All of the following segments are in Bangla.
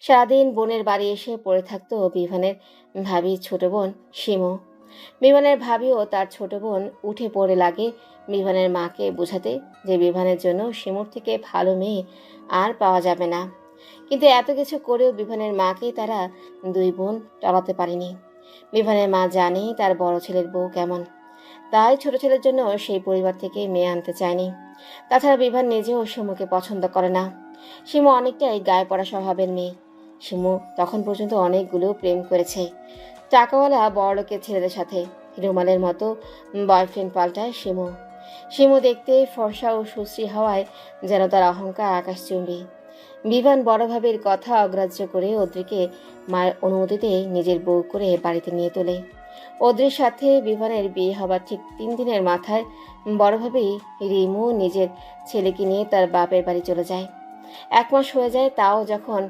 সারাদিন বোনের বাড়ি এসে পড়ে থাকতো বিভানের ভাবি ছোট বোন শিমু। বিভানের ভাবিও তার ছোট বোন উঠে পড়ে লাগে বিভানের মাকে বোঝাতে যে বিভানের জন্য শিমুর থেকে ভালো মেয়ে আর পাওয়া যাবে না। কিন্তু এত কিছু করেও বিভানের মাকে তারা দুই বোন টলাতে পারেনি। বিভানের মা জানে তার বড় ছেলের বউ কেমন, তাই ছোট ছেলের জন্য সেই পরিবার থেকে মেয়ে আনতে চায়নি। তাছাড়া বিভান নিজেও শিমুকে পছন্দ করে না। শিমু অনেকটাই গায়ে পড়া স্বভাবের মেয়ে। শিমু তখন পর্যন্ত অনেকগুলো প্রেম করেছে টাকাওয়ালা বড়লোকের ছেলেদের সাথে। রুমালের মতো বয়ফ্রেন্ড পাল্টায় শিমু। শিমু দেখতে ফর্সা ও সুশ্রী হওয়ায় যেন তার অহংকার আকাশচুম্বী। বিভান বড় ভাবির কথা অগ্রাহ্য করে অদ্রিকে মায়ের অনুমতিতে নিজের বউ করে বাড়িতে নিয়ে তোলে। অদ্রির সাথে বিভানের বিয়ে হবার ঠিক 3 দিনের মাথায় বড় ভাবি রিমু নিজের ছেলেকে নিয়ে তার বাপের বাড়ি চলে যায়। 1 মাস হয়ে যায়, তাও যখন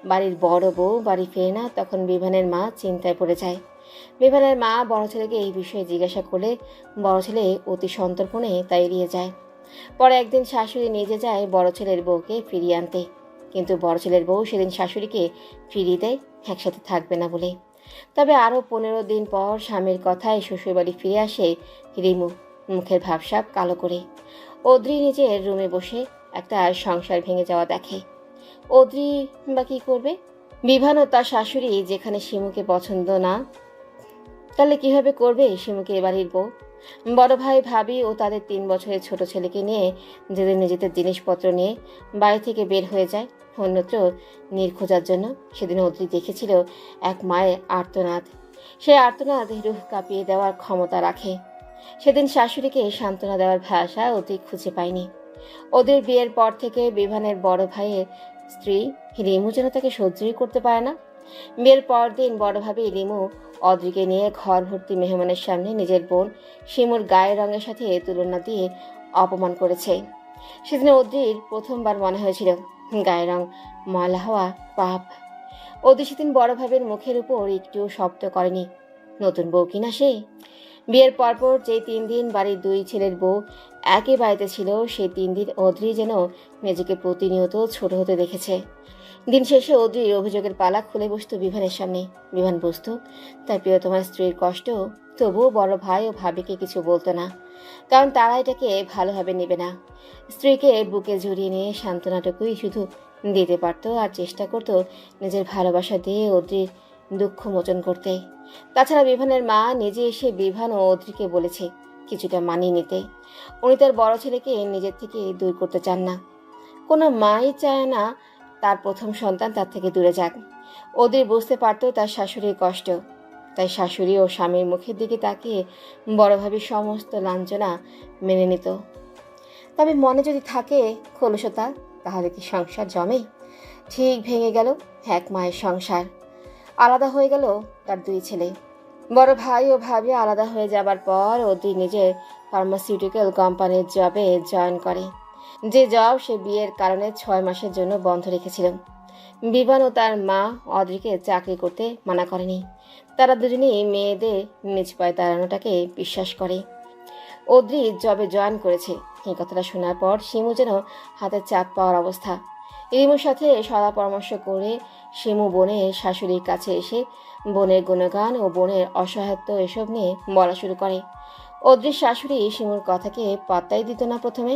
বাড়ির বড় বউ বাড়ি ফেরে না তখন বিভানের মা চিন্তায় পড়ে যায়। বিভানের মা বড় ছেলেকে এই বিষয়ে জিজ্ঞাসা করলে বড় ছেলে অতি সন্তর্পণে তা এড়িয়ে যায়। পরে একদিন শাশুড়ি নিজে যায় বড় ছেলের বউকে ফিরিয়ে আনতে, কিন্তু বড় ছেলের বউ সেদিন শাশুড়িকে ফিরিয়ে দেয় একসাথে থাকবে না বলে। তবে আরও 15 দিন পর স্বামীর কথায় শ্বশুরবাড়ি ফিরে আসে রিমু, মুখের ভাবসাব কালো করে। অদ্রি নিজের রুমে বসে একটা সংসার ভেঙে যাওয়া দেখে। অদ্রি বা কি করবে? বিভান ও তার শাশুড়ি যেখানে শিমুকে পছন্দ না, তাহলে কিভাবে করবে শিমুকে এবাড়ির বউ? বড় ভাই ভাবি ও তাদের 3 বছরের ছোট ছেলেকে নিয়ে যেদিন নিজেদের জিনিসপত্র নিয়ে বাড়ি থেকে বের হয়ে যায় অন্যত্র নীর খোঁজার জন্য, সেদিন অদ্রি দেখেছিল এক মায়ের আর্তনাদ। সে আর্তনাদ রুহ কাঁপিয়ে দেওয়ার ক্ষমতা রাখে। সেদিন শাশুড়িকে সান্ত্বনা দেওয়ার ভাষা অদ্রি খুঁজে পায়নি। ওদের বিয়ের পর থেকে বিভানের বড় ভাইয়ের স্ত্রী রিমু যেন তাকে সহ্যই করতে পারে না। বিয়ের পর দিন বড় ভাবি রিমু অদ্রিকে নিয়ে ঘর ভর্তি মেহমানের সামনে নিজের বোন শিমুর গায়ের রঙের সাথে তুলনা দিয়ে অপমান করেছে। সেদিন অদ্রির প্রথমবার মনে হয়েছিল গায়ের রং ময়লা হওয়া পাপ। অদ্রি সেদিন বড় ভাবের মুখের উপর একটুও শব্দ করেনি। নতুন বউ কিনা সে? বিয়ের পরপর যে 3 দিন বাড়ির 2 ছেলের বউ একই বাড়িতে ছিল, সেই 3 দিন অদ্রি যেন নিজেকে প্রতিনিয়ত ছোট হতে দেখেছে। দিন শেষে অদ্রির অভিযোগের পালা খুলে বসত বিভানের সামনে। বিভান বুঝত তার প্রিয়তমার স্ত্রীর কষ্ট, তবুও বড় ভাই ও ভাবিকে কিছু বলতো না, কারণ তারা এটাকে ভালোভাবে নেবে না। স্ত্রীকে বুকে জড়িয়ে নিয়ে সান্ত্বনাটুকুই শুধু দিতে পারত, আর চেষ্টা করত নিজের ভালোবাসা দিয়ে অদ্রির দুঃখ মোচন করতে। তাছাড়া বিভানের মা নিজে এসে বিভান ও অদ্রিকে বলেছে কিছুটা মানিয়ে নিতে। উনি তার বড় ছেলেকে নিজের থেকে দূর করতে চান না। কোনো মাই চায় না তার প্রথম সন্তান তার থেকে দূরে যাক। অদ্রি বুঝতে পারত তার শাশুড়ির কষ্ট, তাই শাশুড়ি ও স্বামীর মুখের দিকে তাকিয়ে বড়ভাবে সমস্ত লাঞ্ছনা মেনে নিত। তবে মনে যদি থাকে খোলসতা, তাহলে কি সংসার জমে? ঠিক ভেঙে গেল 1 মায়ের সংসার। আলাদা হয়ে গেল তার 2 ছেলে। বড় ভাই ও ভাবি আলাদা হয়ে যাবার পর অদ্রি নিজের ফার্মাসিউটিক্যাল কোম্পানির জবে জয়েন করে, যে জব সে বিয়ের কারণে 6 মাসের জন্য বন্ধ রেখেছিল। বিভান ও তার মা অদ্রিকে চাকরি করতে মানা করেনি। তারা দুজনেই মেয়েদের নিজ পায়ে দাঁড়ানোটাকে বিশ্বাস করে। অদ্রি জবে জয়েন করেছে এই কথাটা শোনার পর শিমু যেন হাতে চাপ পাওয়ার অবস্থা। রিমুর সাথে সদা পরামর্শ করে শিমু বোনের শাশুড়ির কাছে এসে বোনের গুণগান ও বোনের অসহায়ত্ব এসব নিয়ে বলা শুরু করে। অদ্রির শাশুড়ি শিমুর কথাকে পাত্তাই দিত না প্রথমে।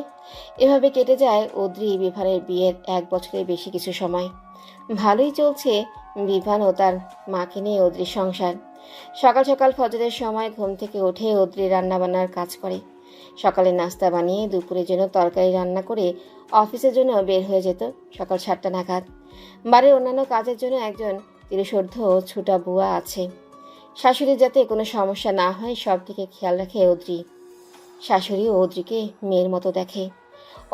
এভাবে কেটে যায় অদ্রি বিভানের বিয়ের 1 বছরের বেশি কিছু সময়। ভালোই চলছে বিভান ও তার মাকে নিয়ে অদ্রির সংসার। সকাল সকাল ফজরের সময় ঘুম থেকে উঠে অদ্রি রান্নাবান্নার কাজ করে। সকালে নাস্তা বানিয়ে দুপুরের জন্য তরকারি রান্না করে অফিসের জন্য বের হয়ে যেত সকাল 7টা নাগাদ। বাড়ির অন্যান্য কাজের জন্য একজন তিরুষর্ধ ছোটা বুয়া আছে। শাশুড়ির যাতে কোনো সমস্যা না হয় সব দিকে খেয়াল রাখে অদ্রি। শাশুড়িও অদ্রিকে মেয়ের মতো দেখে।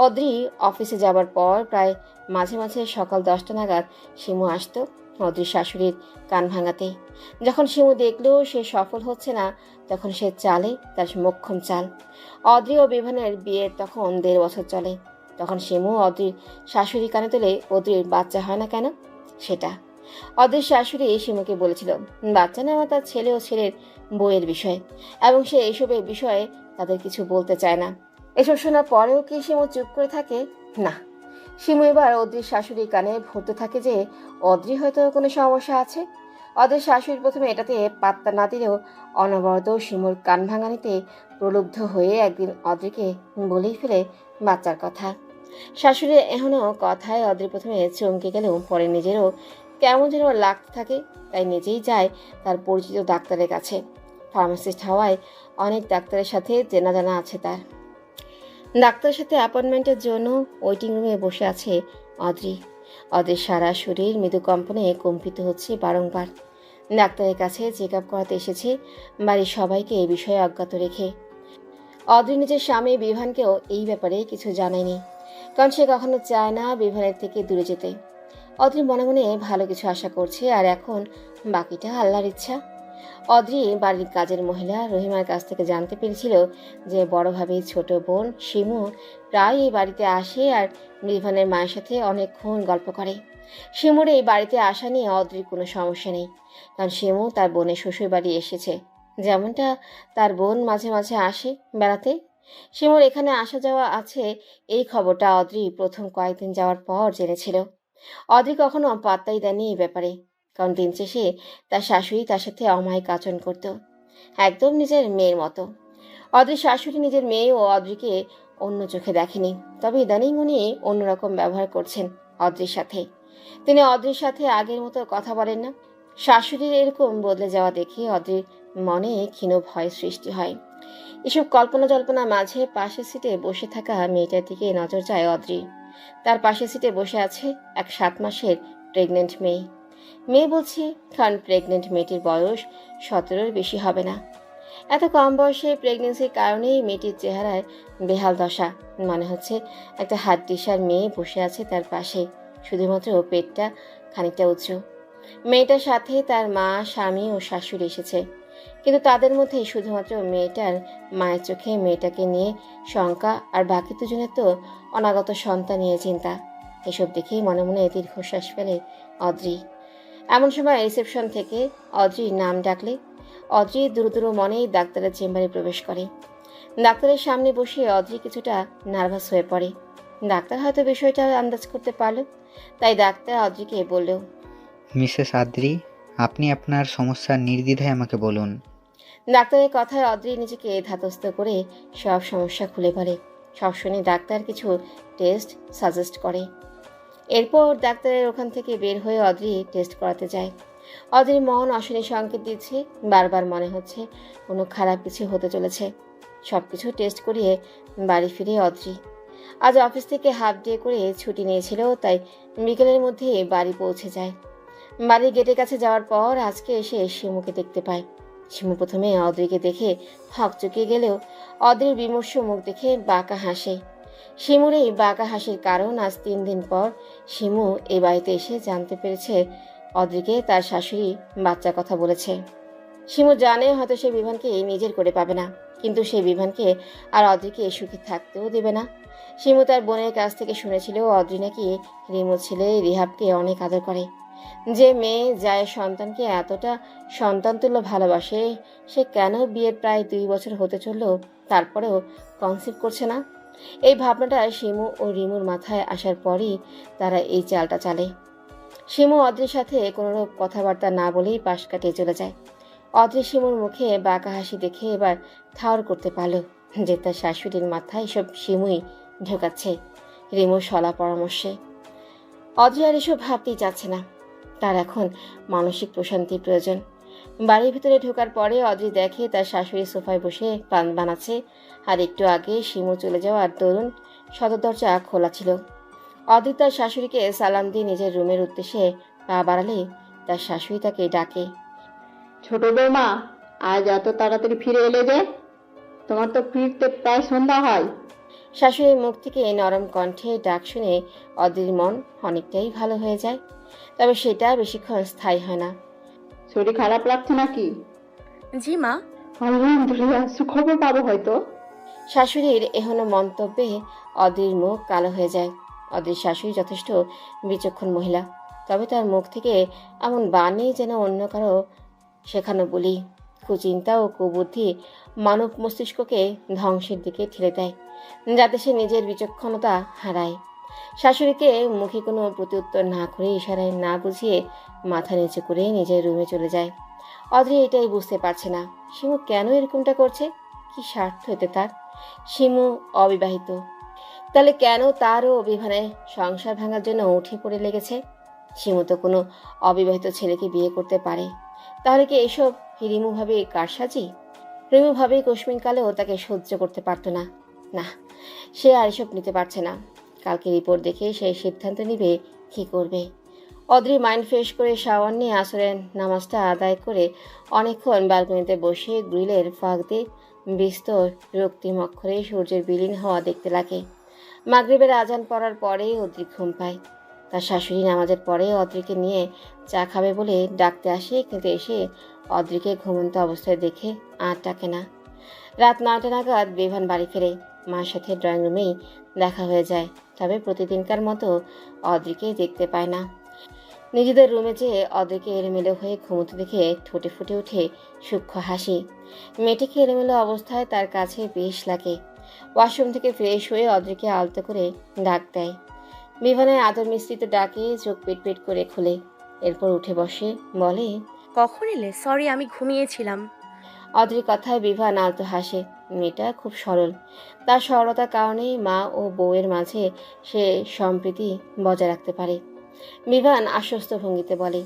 অদ্রি অফিসে যাবার পর প্রায় মাঝে মাঝে সকাল 10টা নাগাদ শিমু আসতো অদ্রির শাশুড়ির কান ভাঙাতে। যখন শিমু দেখলো সে সফল হচ্ছে না, তখন সে চালে তার মোক্ষম চাল। অদ্রি ও বিভানের বিয়ের তখন 1.5 বছর চলে। তখন শিমু অদ্রির শাশুড়ি কানে তোলে অদ্রির বাচ্চা হয় না কেন সেটা। অদ্রির শাশুড়ি শিমুকে বলেছিল বাচ্চা নেওয়া তার ছেলে ও ছেলের বউয়ের বিষয়, এবং সে এইসবের বিষয়ে তাদের কিছু বলতে চায় না। এসব শোনার পরেও কি শিমু চুপ করে থাকে? না, শিমু এবার অদ্রির শাশুড়ির কানে ভরতে থাকে যে অদ্রি হয়তো কোনো সমস্যা আছে। অদ্রির শাশুড়ি প্রথমে এটাতে পাত্তা না দিলেও অনবরত শিমুর কান ভাঙানিতে প্রলুব্ধ হয়ে একদিন অদ্রিকে বলেই ফেলে বাচ্চার কথা। শাশুড়ির এখনো কথায় অদ্রি প্রথমে চমকে গেলেও পরে নিজেরও কেমন যেন লাগতে থাকে। তাই নিজেই যায় তার পরিচিত ডাক্তারের কাছে। ফার্মাসিস্ট হওয়ায় অনেক ডাক্তারের সাথে চেনা জানা আছে তার। ডাক্তারের সাথে অ্যাপয়েন্টমেন্টের জন্য ওয়েটিং রুমে বসে আছে অদ্রি। অদ্রির সারা শরীর মৃদু কম্পনে কম্পিত হচ্ছে বারংবার। ডাক্তারের কাছে চেক আপ করাতে এসেছে বাড়ির সবাইকে এই বিষয়ে অজ্ঞাত রেখে। অদ্রি নিজের স্বামী বিভানকেও এই ব্যাপারে কিছু জানায়নি, কারণ সে কখনো চায় না বিভানের থেকে দূরে যেতে। অদ্রি মনে মনে ভালো কিছু আশা করছে, আর এখন বাকিটা আল্লাহর ইচ্ছা। অদ্রি বাড়ির কাজের মহিলা রহিমার কাছ থেকে জানতে পেরেছিল যে বড় ভাবির ছোট বোন শিমু প্রায় এই বাড়িতে আসে আর বিভানের মায়ের সাথে অনেকক্ষণ গল্প করে। শিমুর এই বাড়িতে আসা নিয়ে অদ্রির কোনো সমস্যা নেই, কারণ শিমু তার বোনের শ্বশুর বাড়ি এসেছে, যেমনটা তার বোন মাঝে মাঝে আসে বেড়াতে। শিমুর এখানে আসা যাওয়া আছে এই খবরটা অদ্রি প্রথম কয়েকদিন যাওয়ার পর জেনেছিল। অদ্রি কখনো পাত্তাই দেয়নি এই ব্যাপারে, কারণ দিন শেষে তার শাশুড়ি তার সাথে অমায়িক আচরণ করত, একদম নিজের মেয়ের মতো। অদ্রির শাশুড়ি নিজের মেয়ে ও অদ্রিকে অন্য চোখে দেখেনি, তবে ইদানিং উনি অন্যরকম ব্যবহার করছেন অদ্রির সাথে। তিনি অদ্রির সাথে আগের মতো কথা বলেন না। শাশুড়ির এরকম বদলে যাওয়া দেখে অদ্রির মনে ক্ষীণ ভয় সৃষ্টি হয়। এসব কল্পনা জল্পনার মাঝে পাশের সিটে বসে থাকা মেয়েটার দিকে নজর যায় অদ্রি। তার পাশের সিটে বসে আছে এক 7 মাসের প্রেগনেন্ট মেয়ে। মেয়ে বলছি, কারণ প্রেগনেন্ট মেয়েটির বয়স 17-এর বেশি হবে না। এত কম বয়সে প্রেগনেন্সির কারণেই মেয়েটির চেহারায় বেহাল দশা। মনে হচ্ছে একটা হাড্ডিসার মেয়ে বসে আছে তার পাশে, শুধুমাত্র পেটটা খানিকটা উঁচু। মেয়েটার সাথে তার মা, স্বামী ও শাশুড়ি এসেছে, কিন্তু তাদের মধ্যে শুধুমাত্র মেয়েটার মায়ের চোখে মেয়েটাকে নিয়ে শঙ্কা, আর বাকি দুজনের তো অনাগত সন্তান নিয়ে চিন্তা। এসব দেখেই মনে মনে দীর্ঘশ্বাস ফেলে অদ্রি। এমন সময় রিসেপশন থেকে অদ্রির নাম ডাকলে অদ্রি দ্রুত মনেই ডাক্তারের চেম্বারে প্রবেশ করে। ডাক্তারের সামনে বসে অদ্রি কিছুটা নার্ভাস হয়ে পড়ে। ডাক্তার হয়তো বিষয়টা আন্দাজ করতে পারল, তাই ডাক্তার অদ্রিকে বলল, মিসেস আদ্রি, আপনি আপনার সমস্যা নির্দ্বিধায় আমাকে বলুন। ডাক্তারের কথায় অদ্রি নিজেকে ধাতস্থ করে সব সমস্যা খুলে বলে। সব শুনে ডাক্তার কিছু টেস্ট সাজেস্ট করে। এরপর ডাক্তারের ওখান থেকে বের হয়ে অদ্রি টেস্ট করাতে যায়। অদ্রির মন অশনি সংকেত দিচ্ছে, বারবার মনে হচ্ছে কোনো খারাপ কিছু হতে চলেছে। সব কিছু টেস্ট করিয়ে বাড়ি ফিরে অদ্রি আজ অফিস থেকে হাফ ডে করে ছুটি নিয়েছিল, তাই বিকেলের মধ্যে বাড়ি পৌঁছে যায়। বাড়ির গেটের কাছে যাওয়ার পর আজকে এসে শিমুকে দেখতে পায়। শিমু প্রথমে অদ্রিকে দেখে হকচকিয়ে গেলেও অদ্রির বিমর্ষ মুখ দেখে বাঁকা হাসে। শিমুর এই বাঁকা হাসির কারণ আজ 3 দিন পর শিমু এই বাড়িতে এসে জানতে পেরেছে অদ্রিকে তার শাশুড়ি বাচ্চার কথা বলেছে। শিমু জানে হয়তো সে বিভানকে নিজের করে পাবে না, কিন্তু সেই বিভানকে আর অদ্রিকে সুখে থাকতেও দেবে না। শিমু তার বোনের কাছ থেকে শুনেছিল অদ্রি নাকি রিমুর ছেলে রিহাবকে অনেক আদর করে। যে মেয়ে যায় সন্তানকে এতটা সন্তানতুল্য ভালোবাসে, সে কেন বিয়ের প্রায় 2 বছর হতে চলল তারপরেও কনসিভ করছে না? এই ভাবনাটা শিমু ও রিমুর মাথায় আসার পরই তারা এই চালটা চালে। শিমু অদ্রির সাথে কোনোরূপ কথাবার্তা না বলেই পাশ কাটিয়ে চলে যায়। অদ্রি শিমুর মুখে বাঁকা হাসি দেখে এবার ঠাউর করতে পারল যে তার শাশুড়ির মাথায় সব শিমুই ঢোকাচ্ছে রিমুর সলা পরামর্শে। অদ্রি আর এসব ভাবতেই চাচ্ছে না, তার এখন মানসিক প্রশান্তির প্রয়োজন। বাড়ির ভিতরে ঢোকার পরে অদ্রি দেখে তার শাশুড়ি সোফায় বসে পান বানাচ্ছে, আর একটু আগে শিমু চলে যাওয়ার দরুন সদর দরজা খোলা ছিল। অদ্রি তার শাশুড়িকে সালাম দিয়ে নিজের রুমের উদ্দেশ্যে পা বাড়ালে তার শাশুড়ি তাকে ডাকে, ছোট বৌমা, আজ এত তাড়াতাড়ি ফিরে এলে যে? তোমার তো ফিরতে প্রায় সন্ধ্যা হয়। শাশুড়ির মুখ থেকে নরম কণ্ঠে ডাক শুনে অদ্রির মন অনেকটাই ভালো হয়ে যায়, তবে সেটা বেশিক্ষণ স্থায়ী হয় না। শরীর খারাপ লাগছে নাকি? জি মা। আলহামদুলিল্লাহ, সুখবর পাবো হয়তো। শাশুড়ির এহনো মন্তব্যে অদ্রির মুখ কালো হয়ে যায়। অদ্রির শাশুড়ি যথেষ্ট বিচক্ষণ মহিলা, তবে তার মুখ থেকে এমন বাণী যেন অন্য কারো শেখানো বলি। কুচিন্তা ও কুবুদ্ধি মানব মস্তিষ্ককে ধ্বংসের দিকে ঠেলে দেয়, যাতে সে নিজের বিচক্ষণতা হারায়। শাশুড়িকে মুখে কোনো প্রত্যুত্তর না করে ইশারায় না বুঝিয়ে মাথা নিচু করে নিজের রুমে চলে যায়। অদ্রি এটাই বুঝতে পারছে না শিমু কেন এরকমটা করছে। কি স্বার্থ এতে তার? শিমু অবিবাহিত, তাহলে কেন তারও বিভানের সংসার ভাঙার জন্য উঠে পড়ে লেগেছে? শিমু তো কোনো অবিবাহিত ছেলেকে বিয়ে করতে পারে। তাহলে কি এসব রিমু ভাবে কারসাজি? রিমু ভাবে কোশমিনকালেও তাকে সহ্য করতে পারতো না। না, সে আর এসব নিতে পারছে না। কালকে রিপোর্ট দেখে সে সিদ্ধান্ত নিবে কী করবে। অদ্রি মাইন্ড ফ্রেশ করে শাওয়ার নিয়ে আসরের নামাজটা আদায় করে অনেকক্ষণ ব্যালকনিতে বসে গ্রিলের ফাঁক দিয়ে বিস্তর রক্তিম অক্ষরে সূর্যের বিলীন হওয়া দেখতে লাগে। মাগরিবের আজান পড়ার পরে অদ্রি ঘুম পায়। তার শাশুড়ি নামাজের পরে অদ্রিকে নিয়ে চা খাবে বলে ডাকতে আসে, কিন্তু এসে অদ্রিকে ঘুমন্ত অবস্থায় দেখে আর ডাকে না। রাত 9টা নাগাদ বিভান বাড়ি ফেরে। মার সাথে ড্রয়িং রুমেই দেখা হয়ে যায়, তবে প্রতিদিনকার মতো অদ্রিকে দেখতে পায় না। নিজেদের রুমে যেয়ে অদ্রিকে এলোমেলো হয়ে ঘুমোতে দেখে ঠোঁটে ফুটে ওঠে সূক্ষ্ম হাসি। মেয়েটিকে এলোমেলো অবস্থায় তার কাছে বেশ লাগে। ওয়াশরুম থেকে ফ্রেশ হয়ে অদ্রিকে আলতো করে ডাক দেয়। বিভানের আদর মিশ্রিত ডাকে চোখ পিট করে খুলে, এরপর উঠে বসে বলে, কখন এলে? সরি, আমি ঘুমিয়েছিলাম। অদ্রির কথায় বিভান আলতো হাসে। মেয়েটা খুব সরল, তার সরলতার কারণেই মা ও বউয়ের মাঝে সে সম্প্রীতি বজায় রাখতে পারে। বিভান আশ্বস্ত ভঙ্গিতে বলে,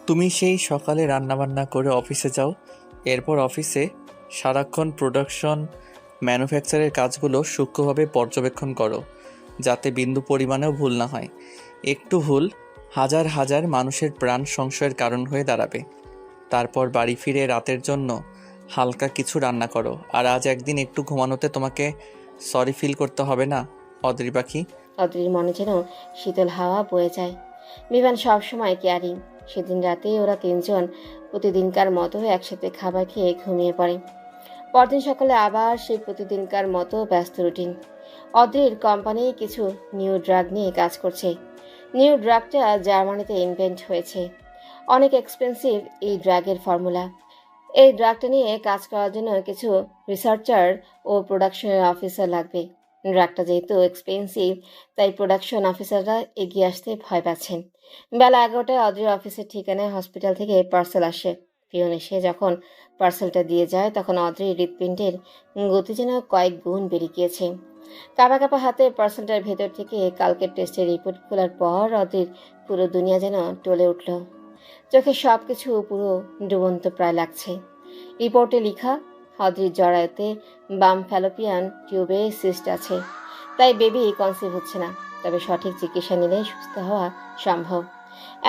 তুমি সেই সকালে রান্নাবান্না করে অফিসে যাও, এরপর অফিসে সারাক্ষণ প্রোডাকশন ম্যানুফ্যাকচারের কাজগুলো সূক্ষ্মভাবে পর্যবেক্ষণ করো, যাতে বিন্দু পরিমাণেও ভুল না হয়। একটু ভুল হাজার হাজার মানুষের প্রাণ সংশয়ের কারণ হয়ে দাঁড়াবে। তারপর বাড়ি ফিরে রাতের জন্য হালকা কিছু রান্না করো। আর আজ একদিন একটু ঘুমানোতে তোমাকে সরি ফিল করতে হবে না, অদ্রি পাখি। অদ্রির মনে যেন শীতল হাওয়া বয়ে যায়। বিভান সবসময় কেয়ারিং। সেদিন রাতে ওরা তিনজন প্রতিদিনকার মতো একসাথে খাবার খেয়ে ঘুমিয়ে পড়ে। পরদিন সকালে আবার সেই প্রতিদিনকার মতো ব্যস্ত রুটিন। অদ্রির কোম্পানি কিছু নিউ ড্রাগ নিয়ে কাজ করছে। নিউ ড্রাগটা জার্মানিতে ইনভেন্ট হয়েছে। অনেক এক্সপেন্সিভ এই ড্রাগের ফর্মুলা। এই ড্রাগটা নিয়ে কাজ করার জন্য কিছু রিসার্চার ও প্রোডাকশন অফিসার লাগবে। ড্রাগটা যেহেতু এক্সপেন্সিভ, তাই প্রোডাকশন অফিসাররা এগিয়ে আসতে ভয় পাচ্ছেন। বেলা 11টায় অদ্রির অফিসের ঠিকানায় হসপিটাল থেকে পার্সেল আসে। পিয়ন এসে যখন পার্সেলটা দিয়ে যায়, তখন অদ্রির হৃৎপিণ্ডের গতি যেন কয়েক গুণ বেড়ে গিয়েছে। কাঁপা কাঁপা হাতে পার্সেলটার ভেতর থেকে কালকের টেস্টের রিপোর্ট খোলার পর অদ্রির পুরো দুনিয়া যেন টলে উঠল। চোখে সব কিছু পুরো ডুবন্ত প্রায় লাগছে। রিপোর্টে লেখা, অদ্রির জরায়ুতে বাম ফ্যালোপিয়ান টিউবে সিস্ট আছে, তাই বেবি কনসিভ হচ্ছে না। তবে সঠিক চিকিৎসা নিলে সুস্থ হওয়া সম্ভব।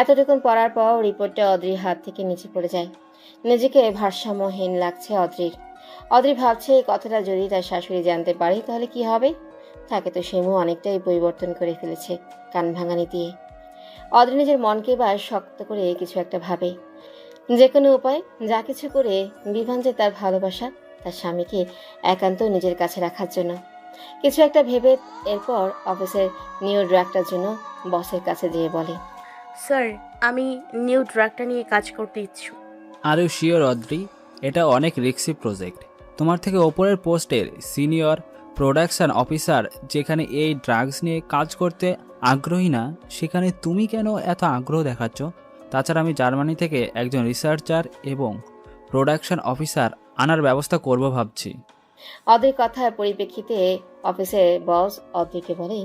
এতটুকুন পড়ার পর রিপোর্টটা অদ্রির হাত থেকে নিচে পড়ে যায়। নিজেকে ভারসাম্যহীন লাগছে অদ্রির। অদ্রি ভাবছে এই কথাটা যদি তার শাশুড়ি জানতে পারে তাহলে কি হবে। তাকে তো শিমু অনেকটাই পরিবর্তন করে ফেলেছে কান ভাঙানি দিয়ে। অদ্রি নিজের মনকে এবার শক্ত করে কিছু একটা ভাবে। যে কোনো উপায় যা কিছু করে বিভান যে তার ভালোবাসা, তার স্বামীকে একান্ত নিজের কাছে রাখার জন্য কিছু একটা ভেবে এরপর অফিসের নিউ ড্রাগটার জন্য বসের কাছে যেয়ে বলে, স্যার, আমি নিউ ড্রাগটা নিয়ে কাজ করতে ইচ্ছুক। Are you sure Adri? এটা অনেক রিস্কি প্রজেক্ট। তোমার থেকে ওপরের পোস্টের সিনিয়র প্রোডাকশন অফিসার যেখানে এই ড্রাগস নিয়ে কাজ করতে আগ্রহী না, সেখানে তুমি কেন এত আগ্রহ দেখাচ্ছ? তাছাড়া আমি জার্মানি থেকে একজন রিসার্চার এবং প্রোডাকশন অফিসার আনার ব্যবস্থা করব ভাবছি। অদ্রির কথার পরিপ্রেক্ষিতে অফিসের বস অদ্রিকে বলে।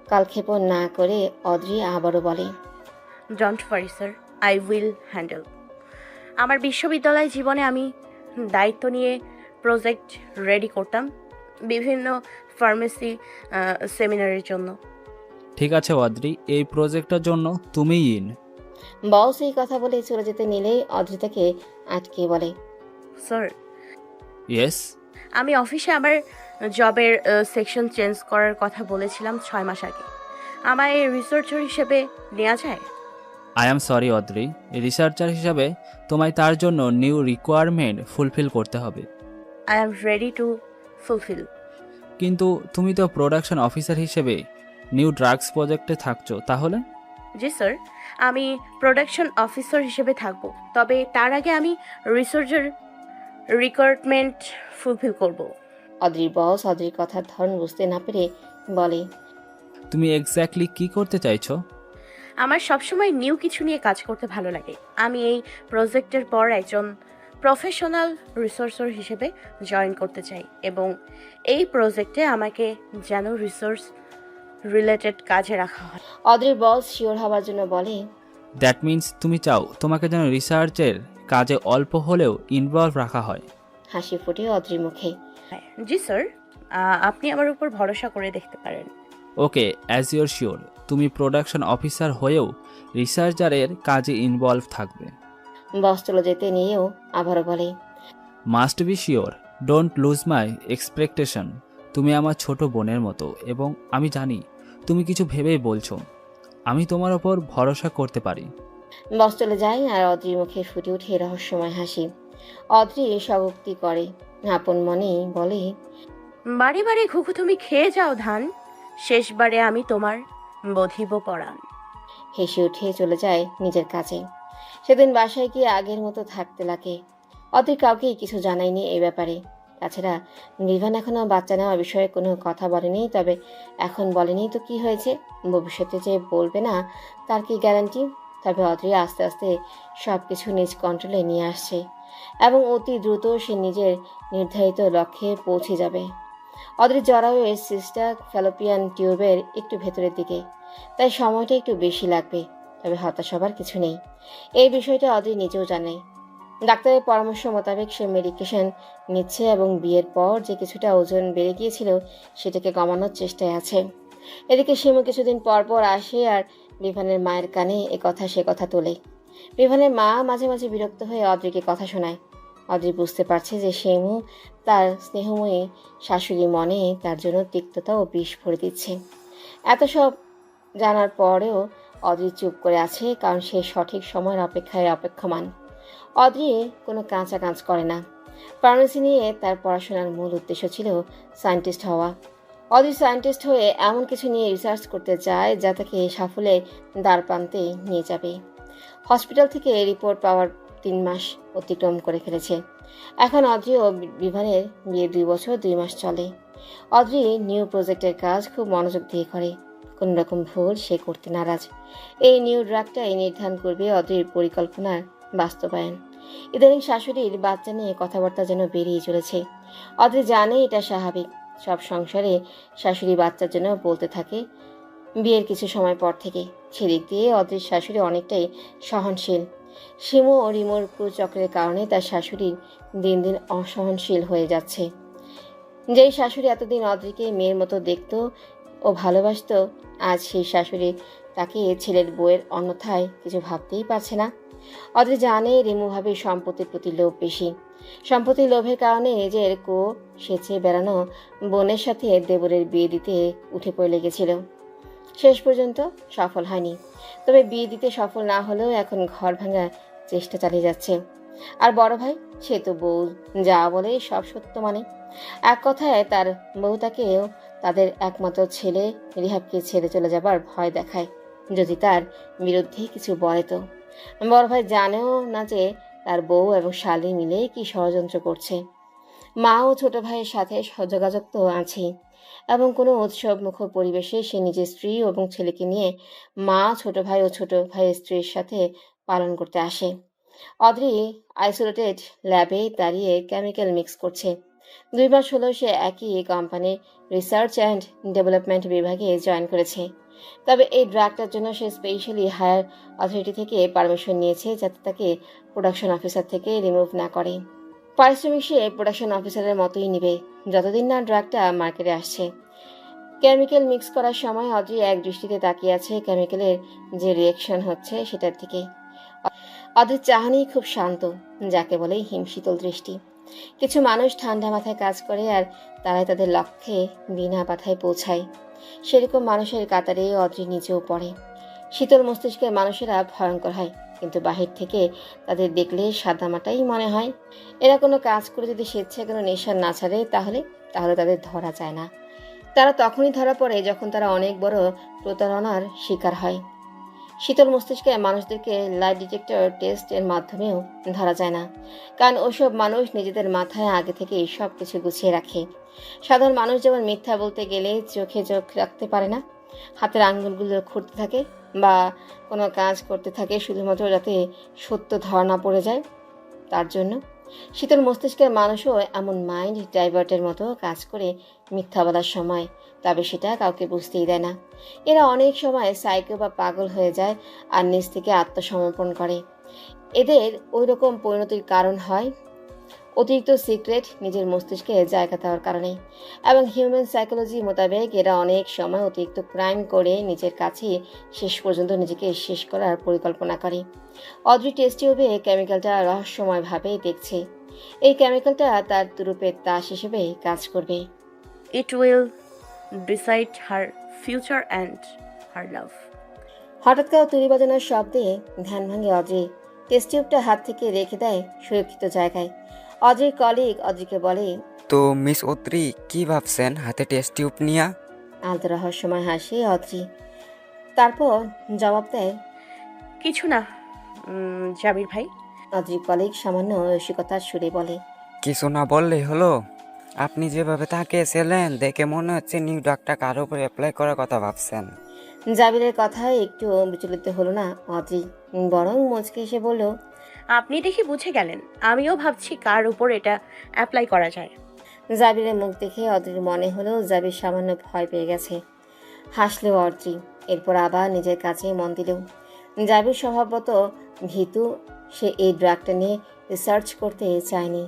কালক্ষেপণ না করে অদ্রি আবারও বলে, don't worry sir, I will handle. আমার বিশ্ববিদ্যালয় জীবনে আমি দায়িত্ব নিয়ে প্রজেক্ট রেডি করতাম বিভিন্ন ফার্মেসি সেমিনারের জন্য। ঠিক আছে অদ্রি, এই প্রজেক্টটার জন্য তুমিই ইন। বস এই কথা বলে চলে যেতে নিলেই অদ্রি তাকে আটকে বলে, স্যার, ইয়েস? আমি অফিসে আমার জবের সেকশন চেঞ্জ করার কথা বলেছিলাম 6 মাস আগে। আমায় রিসার্চার হিসেবে নেওয়া যায়? I am sorry Adri, researcher হিসাবে তোমায় তার জন্য নিউ রিকোয়ারমেন্ট ফুলফিল করতে হবে। I am ready to fulfil. কিন্তু তুমি তো প্রোডাকশন অফিসার হিসেবে নিউ ড্রাগস প্রজেক্টে থাকছো, তাহলে? জি স্যার, আমি প্রোডাকশন অফিসার হিসেবে থাকব, তবে তার আগে আমি রিসার্চার রিক্রুটমেন্ট ফুলফিল করব। অদ্রির বস অদ্রির কথার ধরন বুঝতে না পেরে বলে, তুমি এক্স্যাক্টলি কি করতে চাইছো? আমার সবসময় নিউ কিছু নিয়ে কাজ করতে ভালো লাগে। আমি এই প্রজেক্টের পর একজন প্রফেশনাল রিসোর্সার হিসেবে জয়েন করতে চাই এবং এই প্রজেক্টে আমাকে যেন রিসোর্স রিলেটেড কাজে রাখা হয়। অদ্রির বস শিওর হওয়ার জন্য বলে, দ্যাট মিন্স তুমি চাও তোমাকে যেন রিসার্চের কাজে অল্প হলেও ইনভলভ রাখা হয়। হাসি ফুটে অদ্রির মুখে। জি স্যার, আপনি আমার উপর ভরসা করে দেখতে পারেন। ওকে, অ্যাজ ইউর শিওর, তুমি প্রোডাকশন অফিসার হয়েও রিসার্চারের কাজে ইনভলভ থাকবে। বস চলে যেতে নিয়েও আবারও বলে, must be sure, don't lose my expectation. তুমি আমার ছোট বোনের মতো এবং আমি জানি তুমি কিছু ভেবেই বলছো। আমি তোমার ওপর ভরসা করতে পারি। বস চলে যায় আর অদ্রির মুখে ফুটে ওঠে রহস্যময় হাসি। অদ্রি স্বগোক্তি করে, আপন মনেই বলে, বারে বারে ঘুঘু তুমি খেয়ে যাও ধান, শেষবারে আমি তোমার বধিব পরাণ। হেসে উঠে চলে যায় নিজের কাজে। সেদিন বাসায় গিয়ে আগের মতো থাকতে লাগে। অদ্রি কাউকেই কিছু জানায়নি এই ব্যাপারে। তাছাড়া বিভান এখনো বাচ্চা নেওয়ার বিষয়ে কোনো কথা বলেনি। তবে এখন বলেনি তো কি হয়েছে, ভবিষ্যতে যে বলবে না তার কি গ্যারান্টি। তবে অদ্রি আস্তে আস্তে সব কিছু নিজ কন্ট্রোলে নিয়ে আসছে এবং অতি দ্রুত সে নিজের নির্ধারিত লক্ষ্যে পৌঁছে যাবে। অদ্রির জরায়ুর সিস্টার ফ্যালোপিয়ান টিউবের একটু ভেতরের দিকে, তাই সময়টা একটু বেশি লাগবে। তবে হতাশ হবার কিছু নেই, এই বিষয়টা অদ্রি নিজেও জানে। ডাক্তারের পরামর্শ মোতাবেক সে মেডিকেশন নিচ্ছে এবং বিয়ের পর যে কিছুটা ওজন বেড়ে গিয়েছিল সেটাকে কমানোর চেষ্টায় আছে। এদিকে শিমু কিছুদিন পর পর আসে আর বিভানের মায়ের কানে এ কথা সে কথা তোলে। বিভানের মা মাঝে মাঝে বিরক্ত হয়ে অদ্রিকে কথা শোনায়। অদ্রি বুঝতে পারছে যে শিমু তার স্নেহময়ী শাশুড়ি মনে তার জন্য তিক্ততা ও বিষ ভরে দিচ্ছে। এত সব জানার পরেও অদ্রি চুপ করে আছে, কারণ সে সঠিক সময়ের অপেক্ষায় অপেক্ষমান। অদ্রি কোনো কাঁচা কাজ করে না। ফার্মেসি নিয়ে তার পড়াশোনার মূল উদ্দেশ্য ছিল সায়েন্টিস্ট হওয়া। অদ্রি সায়েন্টিস্ট হয়ে এমন কিছু নিয়ে রিসার্চ করতে চায় যা তাকে সাফল্যের দ্বারপ্রান্তে নিয়ে যাবে। হসপিটাল থেকে রিপোর্ট পাওয়ার 3 মাস অতিক্রম করে ফেলেছে। এখন অদ্রি ও বিভানের বিয়ে 2 বছর 2 মাস চলে। অদ্রি নিউ প্রজেক্টের কাজ খুব মনোযোগ দিয়ে করে। কোনো রকম ভুল সে করতে নারাজ। এই নিউ ড্রাগটাই নির্ধারণ করবে অদ্রির পরিকল্পনার বাস্তবায়ন। ইদানিং শাশুড়ির বাচ্চা নিয়ে কথাবার্তা যেন বেরিয়ে চলেছে। অদ্রি জানে এটা স্বাভাবিক, সব সংসারে শাশুড়ি বাচ্চার জন্য বলতে থাকে বিয়ের কিছু সময় পর থেকে। সেদিক দিয়ে অদ্রির শাশুড়ি অনেকটাই সহনশীল। শিমু ও রিমোর কুচক্রের কারণে তার শাশুড়ি দিন দিন অসহনশীল হয়ে যাচ্ছে। যেই শাশুড়ি এতদিন অদ্রিকে মেয়ের মতো দেখত ও ভালোবাসত, আজ সেই শাশুড়ি তাকে ছেলের বউয়ের অন্যথায় কিছু ভাবতেই পারছে না। অদ্রি জানে রিমু ভাবে সম্পত্তির প্রতি লোভ বেশি। সম্পত্তির লোভের কারণে নিজের সেচে বেড়ানো বোনের সাথে দেবরের বিয়ে দিতে উঠে পড়ে লেগেছিল। শেষ পর্যন্ত সফল হয়নি। তবে বিয়ে দিতে সফল না হলেও এখন ঘর ভাঙার চেষ্টা চালিয়ে যাচ্ছে। আর বড় ভাই, সে তো বউ যা বলে সব সত্য মানে। এক কথায় তার বউ তাকেও তাদের একমাত্র ছেলে রিহাবকে ছেড়ে চলে যাবার ভয় দেখায় যদি তার বিরুদ্ধে কিছু বলে তো। বড় ভাই জানেও না যে তার বউ এবং শালী মিলে কি ষড়যন্ত্র করছে। মা ও ছোট ভাইয়ের সাথে যোগাযোগ তো আছেই এবং কোনো উৎসব মুখর পরিবেশে সে নিজের স্ত্রী এবং ছেলেকে নিয়ে মা, ছোট ভাই ও ছোট ভাইয়ের স্ত্রীর সাথে পালন করতে আসে। অদ্রি আইসোলেটেড ল্যাবে দাঁড়িয়ে কেমিক্যাল মিক্স করছে। 2 মাস হলো সে একই কোম্পানির রিসার্চ অ্যান্ড ডেভেলপমেন্ট বিভাগে জয়েন করেছে। তবে এই ড্রাগটার জন্য সে স্পেশালি হায়ার অথরিটি থেকে পারমিশন নিয়েছে যাতে তাকে প্রোডাকশন অফিসার থেকে রিমুভ না করে। পারিশ্রমিক সে প্রোডাকশন অফিসারের মতোই নেবে যতদিন না ড্রাগটা মার্কেটে আসছে। কেমিক্যাল মিক্স করার সময় অদ্রি এক দৃষ্টিতে তাকিয়ে আছে কেমিক্যালের যে রিয়েকশন হচ্ছে সেটার দিকে। অদ্রির চাহনি খুব শান্ত, যাকে বলে হিমশীতল দৃষ্টি। কিছু মানুষ ঠান্ডা মাথায় কাজ করে আর তারাই তাদের লক্ষ্যে বিনা বাধায় পৌঁছায়। সেরকম মানুষের কাতারে অদ্রি নিজেও পড়ে। শীতল মস্তিষ্কের মানুষেরা ভয়ঙ্কর হয়, কিন্তু বাহির থেকে তাদের দেখলে সাদামাটাই মনে হয়। এরা কোনো কাজ করে যদি স্বেচ্ছায় কোনো নেশা না ছাড়ে তাহলে তাদের ধরা যায় না। তারা তখনই ধরা পড়ে যখন তারা অনেক বড় প্রতারণার শিকার হয়। শীতল মস্তিষ্কের মানুষদেরকে লাইট ডিটেক্টর টেস্ট এর মাধ্যমেও ধরা যায় না, কারণ ওসব মানুষ নিজেদের মাথায় আগে থেকে সব কিছু গুছিয়ে রাখে। সাধারণ মানুষ যেমন মিথ্যা বলতে গেলে চোখে চোখ রাখতে পারে না, হাতের আঙুলগুলো খুঁড়তে থাকে বা কোনো কাজ করতে থাকে শুধুমাত্র যাতে সত্য ধরা না পড়ে যায় তার জন্য। শীতল মস্তিষ্কের মানুষও এমন মাইন্ড ডাইভার্টের মতো কাজ করে মিথ্যা বলার সময়, তবে সেটা কাউকে বুঝতেই দেয় না। এরা অনেক সময় সাইকো বা পাগল হয়ে যায় আর নিজ থেকে আত্মসমর্পণ করে। এদের ওই রকম পরিণতির কারণ হয় অতিরিক্ত সিক্রেট নিজের মস্তিষ্কে জায়গা দেওয়ার কারণে। এবং হিউম্যান সাইকোলজি মোতাবেক এরা অনেক সময় অতিরিক্ত ক্রাইম করে নিজের কাছে শেষ পর্যন্ত নিজেকে শেষ করার পরিকল্পনা করে। অদ্রি টেস্ট টিউবে কেমিক্যালটা রহস্যময়ভাবে দেখছে। এই কেমিক্যালটা তার তুরুপের তাস হিসেবে কাজ করবে। It will decide her future and her love. হঠাৎ করে তুড়ি বাজানোর শব্দে ধ্যান ভাঙে অদ্রি। টেস্ট টিউবটা হাত থেকে রেখে দেয় সুরক্ষিত জায়গায়। অদ্রির কলিগ অদ্রিকে বলে, তো মিস অত্রি কি ভাবছেন হাতে টেস্ট টিউব নিয়া? আলতো রহস্যময় হাসে অদ্রি। তারপর জবাব দেয়, কিছু না জাবির ভাই। অদ্রির কলিগ সামান্য রসিকতার সুরে বলে, কিছু না বললেই হলো? আপনি যেভাবে তাকিয়েছিলেন দেখে মনে হচ্ছে নিউ ড্রাগটা কারো উপর অ্যাপ্লাই করার কথা ভাবছেন। জাবিরের কথায় একটু বিচলিত হলো না অদ্রি, বরং মুচকে এসে বলল, আপনি দেখি বুঝে গেলেন, আমিও ভাবছি কার উপর এটা অ্যাপ্লাই করা যায়। জাবিরের মুখ দেখে অদ্রির মনে হলো জাবির সামান্য ভয় পেয়ে গেছে। হাসলো অদ্রি, এরপর আবার নিজের কাছে মন দিল। জাবির স্বভাবত ভীতু, সে এই ড্রাগটা নিয়ে রিসার্চ করতে চায়নি,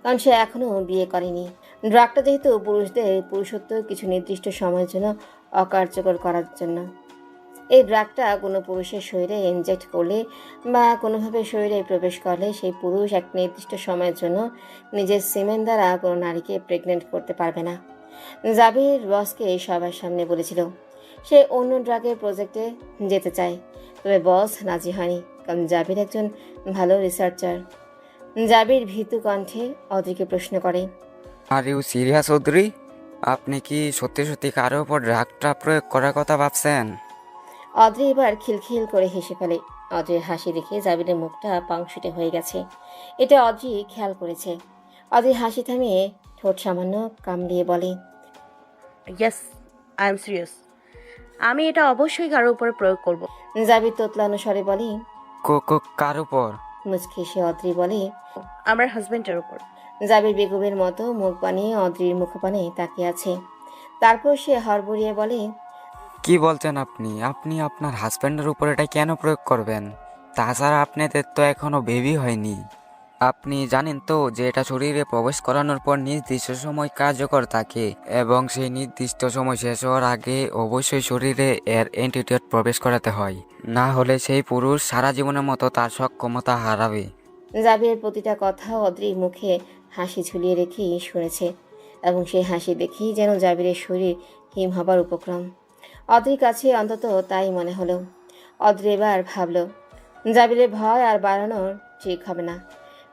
কারণ সে এখনও বিয়ে করেনি। ড্রাগটা যেহেতু পুরুষদের পুরুষত্ব কিছু নির্দিষ্ট সময়ের জন্য অকার্যকর করার জন্য। এই ড্রাগটা কোনো পুরুষের শরীরে ইনজেক্ট করলে বা কোনোভাবে শরীরে প্রবেশ করলে সেই পুরুষ এক নির্দিষ্ট সময়ের জন্য নিজের সিমেন দ্বারা কোনো নারীকে প্রেগনেন্ট করতে পারবে না। জাবির বসকে সবার সামনে বলেছিল সে অন্য ড্রাগের প্রজেক্টে যেতে চায়, তবে বস রাজি হয়নি, কারণ জাবির একজন ভালো রিসার্চার। জাবির ভীতু কণ্ঠে অদ্রিকে প্রশ্ন করে, আর ইউ সিরিয়াস অত্রি? আপনি কি সত্যি সত্যি কারো উপর ড্রাগটা প্রয়োগ করার কথা ভাবছেন? অদ্রি এবার খিলখিল করে হেসে ফেলে। অদ্রির হাসি দেখে জাবিরের মুখটা পাংশুটে হয়ে গেছে, এটা অদ্রি খেয়াল করেছে। অদ্রি হাসি থামিয়ে ঠোঁট সামান্য কামড়িয়ে বলে, ইয়েস, আই এম সিরিয়াস। আমি এটা অবশ্যই কারোর উপর প্রয়োগ করব। জাবির তোতলানো স্বরে বলে, কার উপর? মুচকি এসে অদ্রি বলে, আমার হাজবেন্ডের উপর। জাবির বেগমের মতো মুখ বানিয়ে অদ্রির মুখপানে তাকিয়ে আছে। তারপর সে হড়বড়িয়ে বলে, কি বলছেন আপনি? আপনি আপনার হাজব্যান্ডের উপর এটা কেন প্রয়োগ করবেন? তাছাড়া আপনাদের তো এখনো বেবি হয়নি। আপনি জানেন তো যে এটা শরীরে প্রবেশ করানোর পর নির্দিষ্ট সময় কার্যকর থাকে এবং সেই নির্দিষ্ট সময় শেষ হওয়ার আগে অবশ্যই শরীরে এর অ্যান্টিডোট প্রবেশ করাতে হয়, না হলে সেই পুরুষ সারা জীবনের মতো তার সক্ষমতা হারাবে। জাবিরের প্রতিটা কথা অদ্রির মুখে হাসি ঝুলিয়ে রেখেই শুনেছে, এবং সেই হাসি দেখেই যেন জাবিরের শরীর হিম হবার উপক্রম। অদ্রির কাছে অন্তত তাই মনে হলো। অদ্রি এবার ভাবল জাবিরের ভয় আর বাড়ানোর ঠিক হবে না,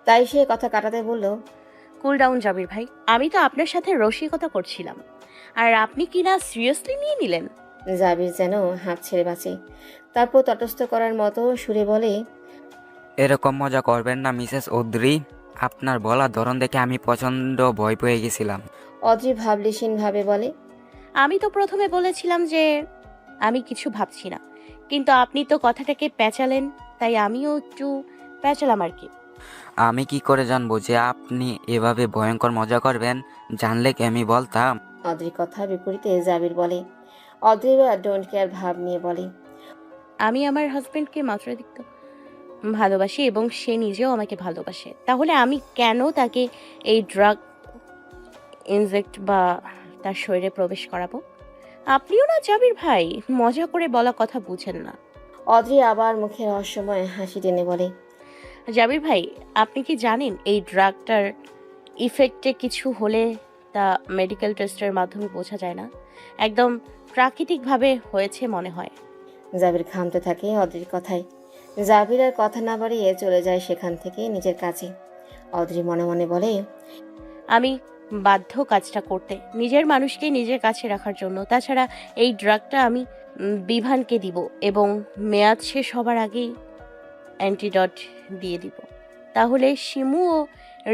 তাই সে কথা কাটাতে বলল, কুল ডাউন জাবির ভাই, আমি তো আপনার সাথে রসিকতা করছিলাম, আর আপনি কি না সিরিয়াসলি নিয়ে নিলেন? জাবির যেন হাঁপ ছেড়ে বাঁচে। তারপর তটস্থ করার মতো সুরে বলে, এরকম মজা করবেন না মিসেস অদ্রি। আপনার বলার ধরন দেখে আমি প্রচণ্ড ভয় পেয়ে গেছিলাম। অদ্রি ভাবলিসীনভাবে বলে, আমি তো প্রথমে বলেছিলাম যে আমি কিছু ভাবছি না, কিন্তু আপনি তো কথাটাকে পেঁচালেন, তাই আমিও একটু পেঁচালাম আর কি। আমি কি করে জানবো যে আপনি এভাবে ভয়ঙ্কর মজা করবেন? জানলে কি আমি বলতাম? অদ্রির কথা বিপরীতে জাবির বলে। অদ্রি এবার ডোন্ট কেয়ার ভাব নিয়ে বলে, আমি আমার হাজবেন্ডকে মাত্রাতিরিক্ত ভালোবাসি এবং সে নিজেও আমাকে ভালোবাসে, তাহলে আমি কেন তাকে এই ড্রাগ ইনজেক্ট বা তার শরীরে প্রবেশ করাবো? আপনিও না জাবির ভাই, মজা করে বলা কথা বুঝেন না। অদ্রি আবার মুখে রহস্যময় হাসি টেনে বলে, জাবির ভাই, আপনি কি জানেন এই ড্রাগটার ইফেক্টে কিছু হলে তা মেডিকেল টেস্টের মাধ্যমে বোঝা যায় না, একদম প্রাকৃতিকভাবে হয়েছে মনে হয়। জাবির ঘামতে থাকে অদ্রির কথায়। জাবির আর কথা না বাড়িয়ে চলে যায় সেখান থেকে নিজের কাছে। অদ্রি মনে মনে বলে, আমি বাধ্য কাজটা করতে, নিজের মানুষকে নিজের কাছে রাখার জন্য। তাছাড়া এই ড্রাগটা আমি বিভানকে দিব এবং মেয়াদ শেষ হবার আগেই অ্যান্টিডট দিয়ে দিব, তাহলে শিমু ও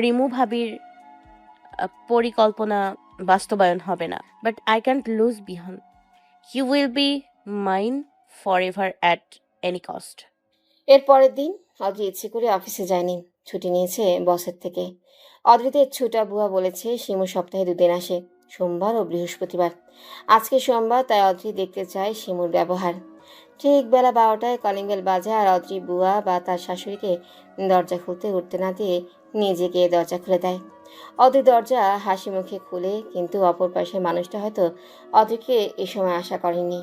রিমু ভাবির পরিকল্পনা বাস্তবায়ন হবে না। But I can't lose Bihan. You will be mine forever at any cost. এর পরের দিন অদ্রি ইচ্ছে করে অফিসে যায়নি, ছুটি নিয়েছে বসের থেকে। অদ্রিতের ছুটা বুয়া বলেছে শিমু সপ্তাহে 2 দিন আসে, সোমবার ও বৃহস্পতিবার। আজকে সোমবার, তাই অদ্রি দেখতে চায় শিমুর ব্যবহার। ঠিক বেলা 12টায় কলিং বেল বাজে আর অদ্রি বুয়া বা তার শাশুড়িকে দরজা খুলতে উঠতে না দিয়ে নিজে গিয়ে দরজা খুলে দেয়। অদ্রি দরজা হাসি মুখে খুলে, কিন্তু অপর পাশের মানুষটা হয়তো অদ্রিকে এ সময় আশা করেনি,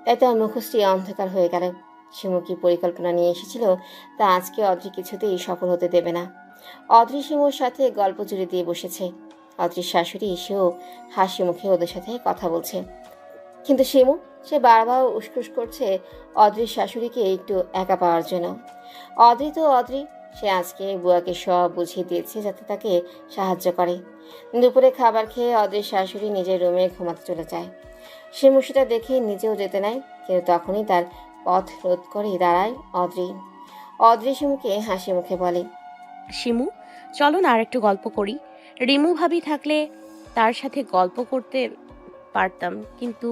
তাই তার মুখশ্রী অন্ধকার হয়ে গেল। শিমু কি পরিকল্পনা নিয়ে এসেছিল তা আজকে অদ্রি কিছুতেই সফল হতে দেবে না। অদ্রি শিমুর সাথে গল্প জুড়ে দিয়ে বসেছে। অদ্রির শাশুড়ি সেও হাসি মুখে ওদের সাথে কথা বলছে, কিন্তু শিমু সে বারবার উসখুস করছে অদ্রির শাশুড়িকে একটু একা পাওয়ার জন্য। অদ্রি তো অদ্রি, সে আজকে বুয়াকে সব বুঝিয়ে দিয়েছে যাতে তাকে সাহায্য করে। দুপুরে খাবার খেয়ে অদ্রির শাশুড়ি নিজের রুমে ঘুমাতে চলে যায়। শিমু সেটা দেখে নিজেও যেতে নেয়, কিন্তু তখনই তার পথ রোধ করে দাঁড়ায় অদ্রি। অদ্রি শিমুকে হাসি মুখে বলে, শিমু, চলো না আর একটু গল্প করি। রিমু ভাবি থাকলে তার সাথে গল্প করতে পারতাম, কিন্তু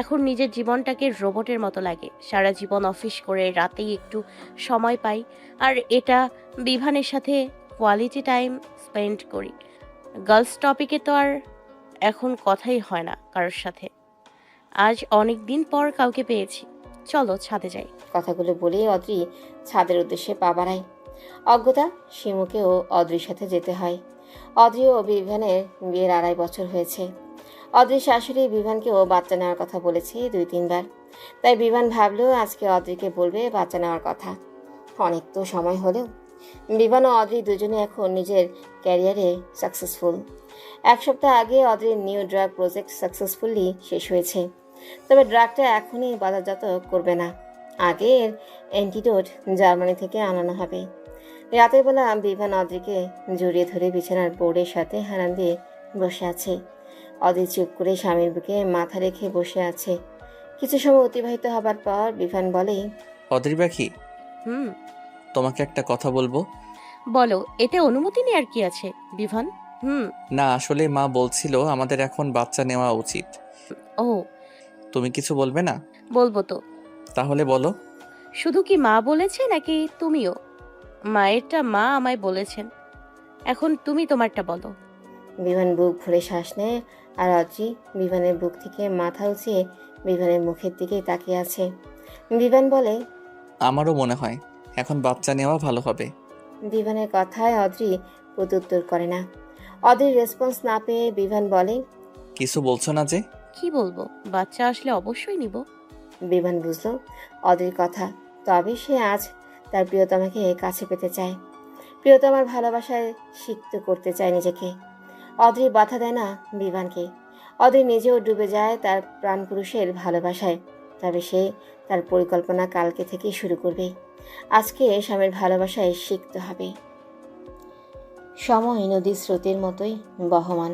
এখন নিজের জীবনটাকে রোবটের মতো লাগে। সারা জীবন অফিস করে রাতেই একটু সময় পাই, আর এটা বিভানের সাথে কোয়ালিটি টাইম স্পেন্ড করি। গার্লস টপিকে তো আর এখন কথাই হয় না কারোর সাথে। আজ অনেক দিন পর কাউকে পেয়েছি, চলো ছাদে যাই। কথাগুলো বলে অদ্রি ছাদের উদ্দেশ্যে পা বাড়ায়। অজ্ঞতা শিমুকেও অদ্রির সাথে যেতে হয়। অদ্রি ও বিভানের বিয়ের 2.5 বছর হয়েছে। অদ্রির শাশুড়ি বিভানকেও বাচ্চা নেওয়ার কথা বলেছে 2-3 বার, তাই বিভান ভাবলেও আজকে অদ্রিকে বলবে বাচ্চা নেওয়ার কথা। অনেক তো সময় হলেও বিভান ও অদ্রি দুজনে এখন নিজের ক্যারিয়ারে সাকসেসফুল। 1 সপ্তাহ আগে অদ্রির নিউ ড্রাগ প্রজেক্ট সাকসেসফুলি শেষ হয়েছে, তবে ড্রাগটা এখনই বাজারজাত করবে না, আগে এর অ্যান্টিডোট জার্মানি থেকে আনানো হবে। রাতের বেলা বিভান অদ্রিকে জড়িয়ে ধরে বিছানার বোর্ডের সাথে হেলান দিয়ে বসে আছে। অদ্রি চুপ করে স্বামীর বুকে মাথা রেখে বসে আছে। কিছু সময় অতিবাহিত হবার পর বিভান বলে, অদ্রি পাখি, হুম, তোমাকে একটা কথা বলবো। বলো। এতে অনুমতি নেওয়ার কি আছে বিভান? না, আসলে মা বলছিল আমাদের এখন বাচ্চা নেওয়া উচিত। ও, তুমি কিছু বলবে না? বলবো তো। তাহলে বলো। শুধু কি মা বলেছে নাকি তুমিও? মায়েরটা মা আমায় বলেছেন, এখন তুমি তোমারটা বলো। বিভান বুক ভরে শ্বাস নেয় আর অদ্রি বিভানের বুক থেকে মাথা উঁচিয়ে বিভানের মুখের দিকে তাকিয়ে আছে। বিভান বলে, আমারও মনে হয় এখন বাচ্চা নেওয়া ভালো হবে। বিভানের কথায় অদ্রি প্রত্যুত্তর করে না। অদ্রির রেসপন্স না পেয়ে বিভান বলে, কিছু বলছো না যে? কি বলবো, বাচ্চা আসলে অবশ্যই নিব। বিভান বুঝলো অদ্রির কথা, তবে সে আজ তার প্রিয়তমাকে কাছে পেতে চায়, প্রিয়তমার ভালোবাসায় সিক্ত করতে চায় নিজেকে। অদ্রি বাধা দেয় না বিভানকে। অদ্রি নিজেও ডুবে যায় তার প্রাণপুরুষের ভালোবাসায়, তবে সে তার পরিকল্পনা কালকে থেকেই শুরু করবে। আজকে স্বামীর ভালোবাসায় সিক্ত হবে। সময় নদীর স্রোতের মতোই বহমান।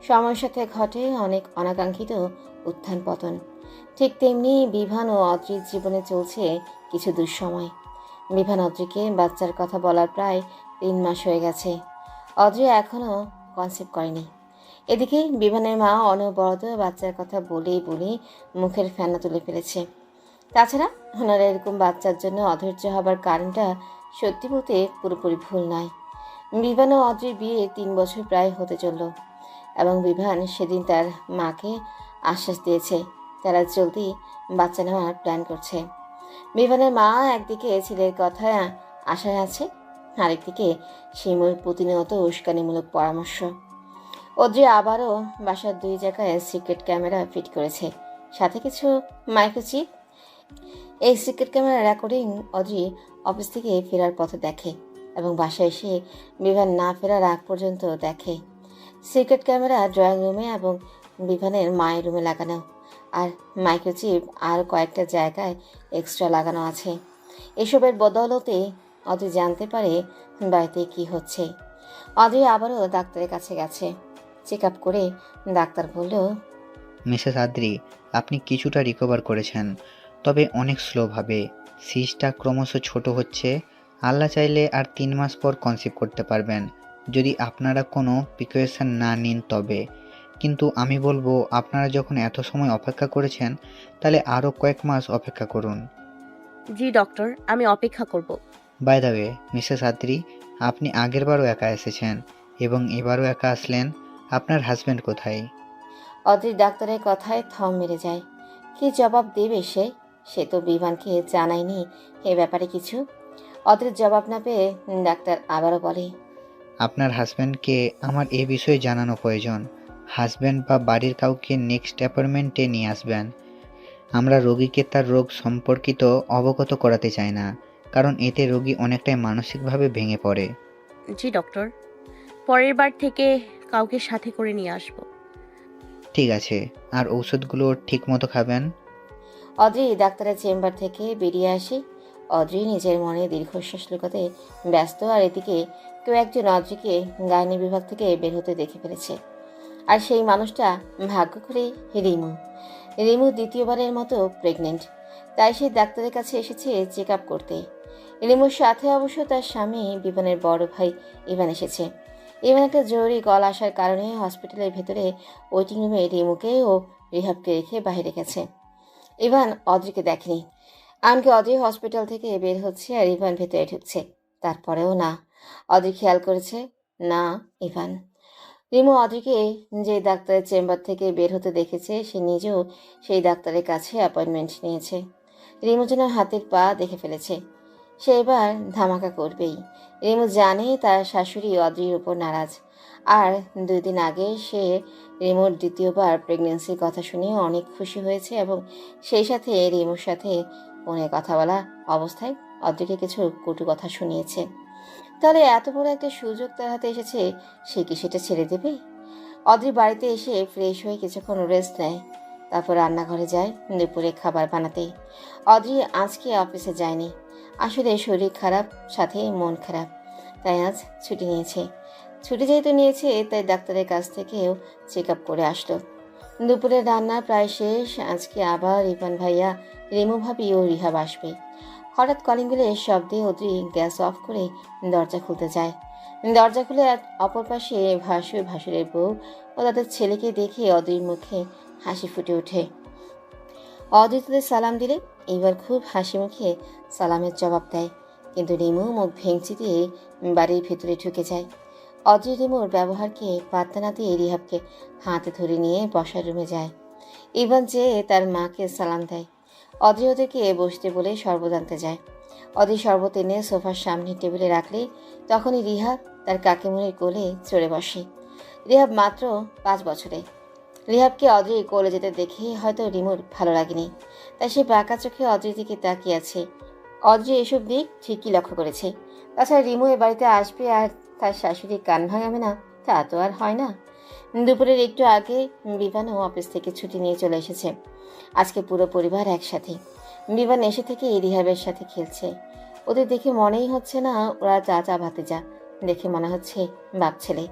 সময়ের সাথে ঘটে অনেক অনাকাঙ্ক্ষিত উত্থান পতন। ঠিক তেমনি বিভান ও অদ্রির জীবনে চলছে কিছু দুঃসময়। বিভান অদ্রিকে বাচ্চার কথা বলার প্রায় 3 মাস হয়ে গেছে। অদ্রি এখনও কনসেপ্ট করেনি। এদিকে বিভানের মা অনবরত বাচ্চার কথা বলেই মুখের ফেনা তুলে ফেলেছে। তাছাড়া ওনারা এরকম বাচ্চার জন্য অধৈর্য হবার কারণটা সত্যি বলতে পুরোপুরি ভুল নয়। বিভান ও অদ্রির বিয়ে 3 বছর প্রায় হতে চলল, এবং বিভান সেদিন তার মাকে আশ্বাস দিয়েছে তারা জলদি বাচ্চা নেওয়ার প্ল্যান করছে। বিভানের মা একদিকে ছেলের কথায় আশায় আছে, আরেকদিকে শিমুর প্রতিনিয়ত উস্কানিমূলক পরামর্শ। অদ্রি আবারও বাসার 2 জায়গায় সিক্রেট ক্যামেরা ফিট করেছে, সাথে কিছু মাইক্রোচিপ। এই secret camera recording Adri office থেকে ফেরার পথে দেখে এবং বাসায় এসে বিভান না ফেরার আগ পর্যন্ত দেখে। সিক্রেট ক্যামেরা ড্রয়িং রুমে এবং বিভানের মায়ের রুমে লাগানো, আর মাইক্রোচিপ আর কয়েকটা জায়গায় এক্সট্রা লাগানো আছে। এসবের বদৌলতে অদ্রি জানতে পারে বাড়িতে কি হচ্ছে। অদ্রি আবারও ডাক্তারের কাছে গেছে। চেক আপ করে ডাক্তার বলল, মিসেস আদ্রি, আপনি কিছুটা রিকভার করেছেন, তবে অনেক স্লোভাবে। সিজটা ক্রমশ ছোট হচ্ছে। আল্লাহ চাইলে আর 3 মাস পর কনসিভ করতে পারবেন, যদি আপনারা কোনো প্রিকশন না নিন। তবে কিন্তু আমি বলবো আপনারা যখন এত সময় অপেক্ষা করেছেন তাহলে আরও কয়েক মাস অপেক্ষা করুন। জি ডক্টর, আমি অপেক্ষা করব। বাই দ্য ওয়ে মিসেস আদ্রি, আপনি আগেরবারও একা এসেছেন এবং এবারও একা আসলেন। আপনার হাজব্যান্ড কোথায়? অদ্রির ডাক্তারের কথায় থম মেরে যায়। কি জবাব দেবে সে? সে তো বিমানকে জানায়নি এ ব্যাপারে কিছু। অদ্রির জবাব না পেয়ে ডাক্তার আবারও বলে, আপনার হাজব্যান্ডকে আমার এ বিষয়ে জানানো প্রয়োজন। হাজব্যান্ড বা বাড়ির কাউকে নেক্সট অ্যাপয়েন্টমেন্টে নিয়ে আসবেন। আমরা রোগীকে তার রোগ সম্পর্কিত অবগত করাতে চাই না, কারণ এতে রোগী অনেকটাই মানসিকভাবে ভেঙে পড়ে। জি ডক্টর, পরের বার থেকে কাউকে সাথে করে নিয়ে আসব। ঠিক আছে, আর ঔষধগুলো ঠিক মতো খাবেন। অদ্রি ডাক্তারের চেম্বার থেকে বেরিয়ে আসে। অদ্রি নিজের মনে দীর্ঘশ্বাস লুকাতে ব্যস্ত, আর এদিকে কেউ একজন অদ্রিকে গাইনি বিভাগ থেকে বের হতে দেখে ফেলেছে। আর সেই মানুষটা ভাগ্য করে রিমু। রিমু দ্বিতীয়বারের মতো প্রেগনেন্ট, তাই সে ডাক্তারের কাছে এসেছে চেক আপ করতে। রিমুর সাথে অবশ্য তার স্বামী বিমানের বড় ভাই ইভান এসেছে। ইভান একটা জরুরি কল আসার কারণে হসপিটালের ভেতরে ওয়েটিং রুমে রিমুকে ও রিহাবকে রেখে বাইরে গেছে। ইভান অদ্রিকে দেখেনি। এমনকি অদ্রি হসপিটাল থেকে বের হচ্ছে আর ইভান ভেতরে ঢুকছে, তারপরেও না। অদ্রি খেয়াল করেছে, না ইভান। রিমু অদ্রিকে যে ডাক্তারের চেম্বার থেকে বের হতে দেখেছে সে নিজেও সেই ডাক্তারের কাছে অ্যাপয়েন্টমেন্ট নিয়েছে। রিমু যেন হাতের পা দেখে ফেলেছে। সে এবার ধামাকা করবেই। রিমু জানে তার শাশুড়ি অদ্রির উপর নারাজ, আর 2 দিন আগে সে রিমুর দ্বিতীয়বার প্রেগনেন্সির কথা শুনে অনেক খুশি হয়েছে এবং সেই সাথে রিমুর সাথে ফোনে কথা বলা অবস্থায় অদ্রিকে কিছু কটু কথা শুনিয়েছে। তাহলে এত বড় একটা সুযোগ তার হাতে এসেছে, সে কি সেটা ছেড়ে দেবে? অদ্রি বাড়িতে এসে ফ্রেশ হয়ে কিছুক্ষণ রেস্ট নেয়, তারপর রান্নাঘরে যায় দুপুরে খাবার বানাতে। অদ্রি আজকে অফিসে যায়নি, আসলে শরীর খারাপ সাথে মন খারাপ, তাই আজ ছুটি নিয়েছে। ছুটি যেহেতু নিয়েছে তাই ডাক্তারের কাছ থেকেও চেক আপ করে আসলো। দুপুরের রান্না প্রায় শেষ। আজকে আবার ইভান ভাইয়া, রিমু ভাবি ও রিহাব আসবে। হঠাৎ কলিং বেলের শব্দে অদ্রি গ্যাস অফ করে দরজা খুলতে যায়। দরজা খুলে অপর পাশে ভাসুরের বউ ও তাদের ছেলেকে দেখে অদ্রির মুখে হাসি ফুটে ওঠে। অদ্রি তাদের সালাম দিলে এবার খুব হাসি মুখে সালামের জবাব দেয়, কিন্তু রিমু মুখ ভেঙচি দিয়ে বাড়ির ভেতরে ঢুকে যায়। অদ্রি রিমুর ব্যবহারকে পাত্তা না দিয়ে রিহাবকে হাতে ধরে নিয়ে বসার রুমে যায়। ইভান যেয়ে তার মাকে সালাম দেয়। অদ্রি ওদেরকে বসতে বলে শরবত আনতে যায়। অদ্রি শরবত এনে সোফার সামনে টেবিলে রাখলে তখনই রিহাব তার কাকিমুনির কোলে চড়ে বসে। রিহাব মাত্র 5 বছরে। রিহাবকে অদ্রি কোলে যেতে দেখে হয়তো রিমুর ভালো লাগেনি, তাই সে বাঁকা চোখে অদ্রির দিকে তাকিয়ে আছে। অদ্রি এসব দিক ঠিকই লক্ষ্য করেছে। তাছাড়া রিমু এ বাড়িতে আসবে আর তার শাশুড়ি কান ভাঙাবে না, তা তো আর হয় না। দুপুরের একটু আগে বিভানও অফিস থেকে ছুটি নিয়ে চলে এসেছে। আজকে পুরো পরিবার একসাথে। বিভান এসে থেকে রিহাবের সাথে খেলছে। ওদের দেখে মনেই হচ্ছে না ওরা চাচা ভাতিজা, দেখে মনে হচ্ছে বাপ ছেলে।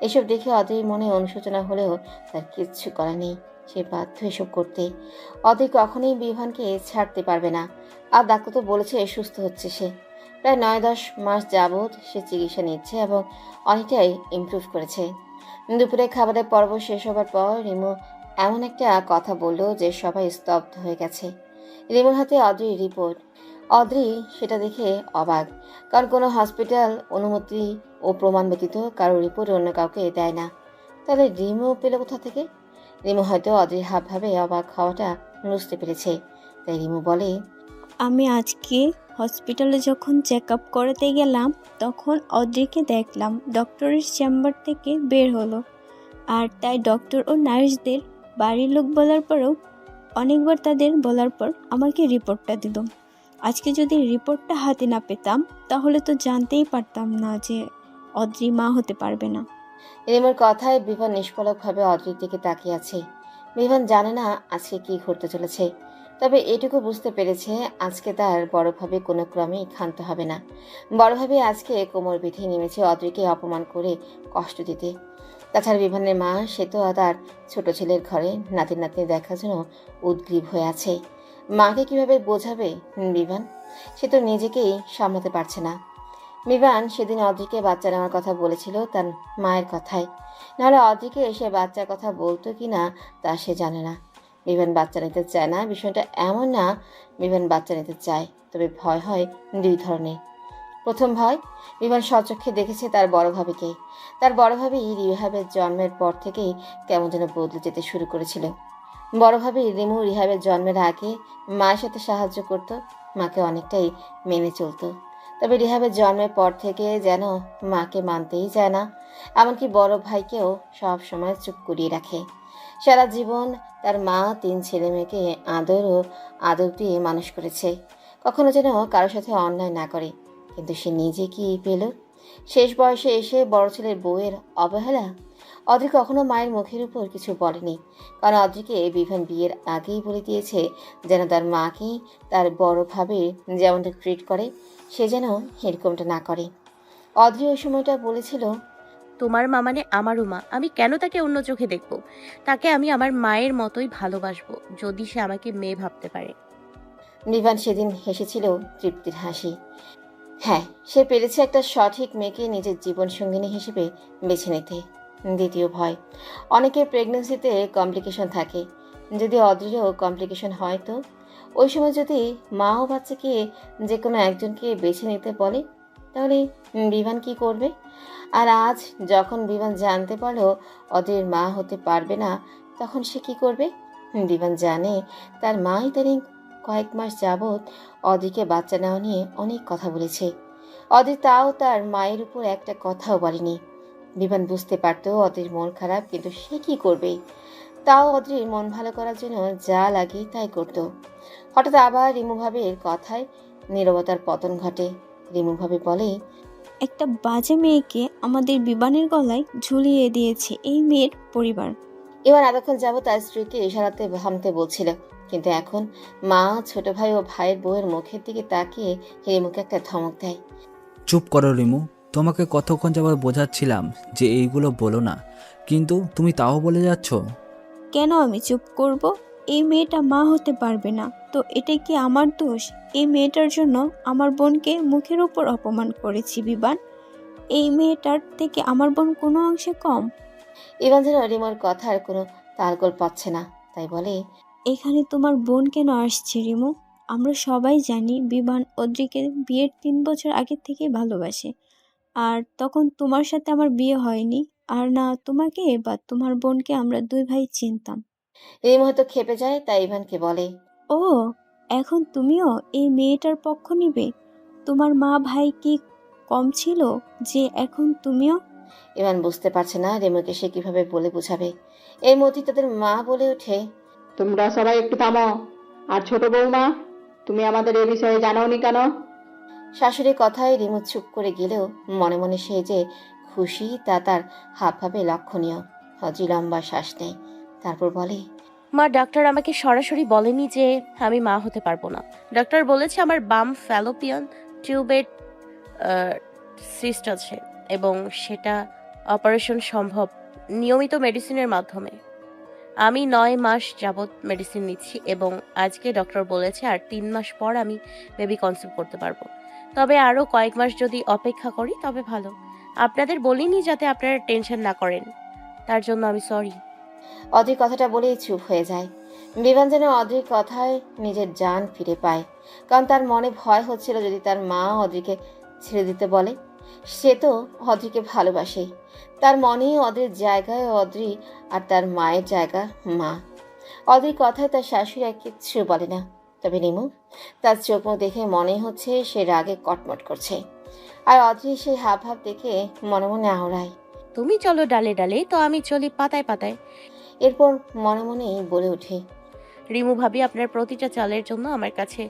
এসব দেখে অদ্রির মনে অনুশোচনা হলেও তার কিচ্ছু করা নেই, সে বাধ্য এসব করতে। অদ্রি কখনোই বিভানকে ছাড়তে পারবে না। আর ডাক্তার তো বলেছে সুস্থ হচ্ছে সে। প্রায় 9-10 মাস যাবৎ সে চিকিৎসা নিচ্ছে এবং অনেকটাই ইমপ্রুভ করেছে। দুপুরে খাবারের পর্ব শেষ হবার পর রিমু এমন একটা কথা বলল যে সবাই স্তব্ধ হয়ে গেছে। রিমুর হাতে অদ্রির রিপোর্ট। অদ্রি সেটা দেখে অবাক, কারণ কোনো হসপিটাল অনুমতি ও প্রমাণ ব্যতীত কারো রিপোর্ট অন্য কাউকে দেয় না। তাহলে রিমু পেল কোথা থেকে? রিমু হয়তো অদ্রির হাবভাবে অবাক হওয়াটা বুঝতে পেরেছে, তাই রিমু বলে, আমি আজকে হসপিটালে যখন চেক আপ করাতে গেলাম তখন অদ্রিকে দেখলাম ডক্টরের চেম্বার থেকে বের হলো, আর তাই ডক্টর ও নার্সদের বাড়ির লোক বলার পরেও অনেকবার তাদের বলার পর আমাকে রিপোর্টটা দিল। আজকে যদি রিপোর্টটা হাতে না পেতাম তাহলে তো জানতেই পারতাম না যে অদ্রি মা হতে পারবে না। রিমুর কথায় বিভান নিষ্পলকভাবে অদ্রির দিকে তাকিয়ে আছে। বিভান জানে না আজকে কি ঘটতে চলেছে, তবে এটুকু বুঝতে পেরেছে আজকে তার বড়ভাবে কোনো ক্রমেই ক্ষান্ত হবে না। বড়ভাবে আজকে কোমর বেঁধে নেমেছে অদ্রিকে অপমান করে কষ্ট দিতে। তাছাড়া বিভানের মা সে তো তার ছোট ছেলের ঘরে নাতি নাতনি দেখার জন্য উদ্গ্রীব হয়ে আছে। মাকে কিভাবে বোঝাবে বিভান? সে তো নিজেকেই সামলাতে পারছে না। বিভান সেদিন অদ্রিকে বাচ্চা নেওয়ার কথা বলেছিল তার মায়ের কথায়, নাহলে অদ্রিকে এসে বাচ্চার কথা বলতো কি না তা সে জানে না। বিভান বাচ্চা নিতে চায় না বিষয়টা এমন না, বিভান বাচ্চা নিতে চায়, তবে ভয় হয় দুই ধরনের। প্রথম ভয়, বিভান স্বচক্ষে দেখেছে তার বড় ভাবিকে। তার বড় ভাবি রিহাবের জন্মের পর থেকেই কেমন যেন বদলে যেতে শুরু করেছিল। বড় ভাবি রিমু রিহাবের জন্মের আগে মায়ের সাথে সাহায্য করত, মাকে অনেকটাই মেনে চলতো। তবে রিহাবের জন্মের পর থেকে যেন মাকে মানতেই চায় না, এমনকি বড় ভাইকেও সব সময় চুপ করিয়ে রাখে। সারা জীবন তার মা 3 ছেলে মেয়েকে আদর দিয়ে মানুষ করেছে, কখনো যেন কারোর সাথে অন্যায় না করে। কিন্তু সে নিজে কি পেল? শেষ বয়সে এসে বড় ছেলের বউয়ের অবহেলা। অদ্রি কখনো মায়ের মুখের উপর কিছু বলেনি, কারণ অদ্রিকে বিভান বিয়ের আগেই বলে দিয়েছে যেন তার মাকে তার বড় ভাবে যেমনটা ট্রিট করে সে যেন এরকমটা না করে। অদ্রি ওই সময়টা বলেছিল, তোমার মা মানে আমারও মা, আমি কেন তাকে অন্য চোখে দেখবো? তাকে আমি আমার মায়ের মতোই ভালোবাসবো, যদি সে আমাকে মেয়ে ভাবতে পারে। বিভান সেদিন হেসেছিল তৃপ্তির হাসি। হ্যাঁ, সে পেরেছে একটা সঠিক মেয়েকে নিজের জীবন সঙ্গিনী হিসেবে বেছে নিতে। দ্বিতীয় ভয়, অনেকের প্রেগন্যান্সিতে কমপ্লিকেশন থাকে, যদি অদ্রিরও কমপ্লিকেশন হয় তো? ওই সময় যদি মা ও বাচ্চাকে যে কোনো একজনকে বেছে নিতে বলে, তাহলে বিভান কি করবে? আর আজ যখন বিভান জানতে পারলো অদ্রির মা হতে পারবে না, তখন সে কি করবে? বিভান জানে তার মা ইদানিং কয়েক মাস যাবৎ অদ্রিকে বাচ্চা নেওয়া নিয়ে অনেক কথা বলেছে। অদ্রি তাও তার মায়ের উপর একটা কথাও বলেনি। বিভান বুঝতে পারতো অদ্রির মন খারাপ, কিন্তু সে কি করবে? তাও অদ্রির মন ভালো করার জন্য যা লাগে তাই করত। হঠাৎ আবার রিমু ভাবির কথায় নীরবতার পতন ঘটে। রিমু ভাবি বলে, একটা বাজে মেয়েকে আমাদের বিমানের গলায় ঝুলিয়ে দিয়েছে এই মেয়ের পরিবার। এবার এতক্ষণ যাবত তার স্ত্রীকে ইশারাতে থামতে বলছিল, কিন্তু এখন মা, ছোট ভাই ও ভাইয়ের বউয়ের মুখের দিকে তাকিয়ে রিমুকে একটা ধমক দেয়। চুপ করো রিমু, তোমাকে কতক্ষণ যাবত বোঝাচ্ছিলাম যে এইগুলো বলো না, কিন্তু তুমি তাও বলে যাচ্ছ। কেন আমি চুপ করব? এই মেয়েটা মা হতে পারবে না, তো এটা কি আমার দোষ? এই মেয়েটার জন্য আমার বোনকে মুখের উপর অপমান করেছি বিবান। এই মেয়েটার থেকে আমার বোন কোনো অংশে কম? ইভান যেন রিমুর কথার কোনো তালগোল পাচ্ছে না, তাই বলে, এখানে তোমার বোন কেন আসছে রিমু? আমরা সবাই জানি বিবান অদ্রিকে বিয়ের 3 বছর আগে থেকে ভালোবাসে, আর তখন তোমার সাথে আমার বিয়ে হয়নি। আর না তোমাকে বা তোমার বোনকে আমরা 2 ভাই চিনতাম। রিমু হয়তো খেপে যায়, তাই ইভানকে বলে, ও, এখন তুমিও এই মেয়েটার পক্ষ নিবে? তোমার মা ভাই কি কম ছিল যে এখন তুমিও? ইভান বুঝতে পারছে না রিমুকে সে কিভাবে বলে বোঝাবে। এই মধ্যে তাদের মা বলে ওঠে, তোমরা সবাই একটু থামো। আর ছোট বৌমা, তুমি আমাদের এ বিষয়ে জানাওনি কেন? শাশুড়ির কথায় রিমু চুপ করে গেলেও মনে মনে সে যে খুশি তা তার হাবভাবে লক্ষণীয়। অজি লম্বা শ্বাস নেয়, তারপর বলে, মা, ডাক্তার আমাকে সরাসরি বলেনি যে আমি মা হতে পারবো না। ডাক্তার বলেছে আমার বাম ফ্যালোপিয়ান টিউবের সিস্ট আছে এবং সেটা অপারেশন সম্ভব নিয়মিত মেডিসিনের মাধ্যমে। আমি 9 মাস যাবৎ মেডিসিন নিচ্ছি এবং আজকে ডক্টর বলেছে আর 3 মাস পর আমি বেবি কনসিভ করতে পারবো। তবে আরও কয়েক মাস যদি অপেক্ষা করি তবে ভালো। আপনাদের বলিনি যাতে আপনারা টেনশন না করেন, তার জন্য আমি সরি। অদ্রির কথাটা বলেই চুপ হয়ে যায়। বিভান যেন অদ্রির কথায় নিজের জান ফিরে পায়, কারণ তার মনে ভয় হচ্ছিল যদি তার মা অদ্রিকে ছেড়ে দিতে বলে। সে তো অদ্রিকে ভালোবাসে, তার মনে অদ্রির জায়গায় অদ্রি আর তার মায়ের জায়গা মা। অদ্রির কথায় তার শাশুড়ি আর কিচ্ছু বলে না, তবে রিমু, তার চোখ মুখ দেখে মনে হচ্ছে সে রাগে কটমট করছে, আর অদ্রি সেই হাবভাব দেখে মনে মনে আওড়ায়। তুমি চলো ডালে ডালে, তো আমি চলি পাতায় পাতায়। এরপর মনে মনেই বলে ওঠে, রিমু ভাবি, আপনার প্রতিটা চালের জন্য আমার কাছে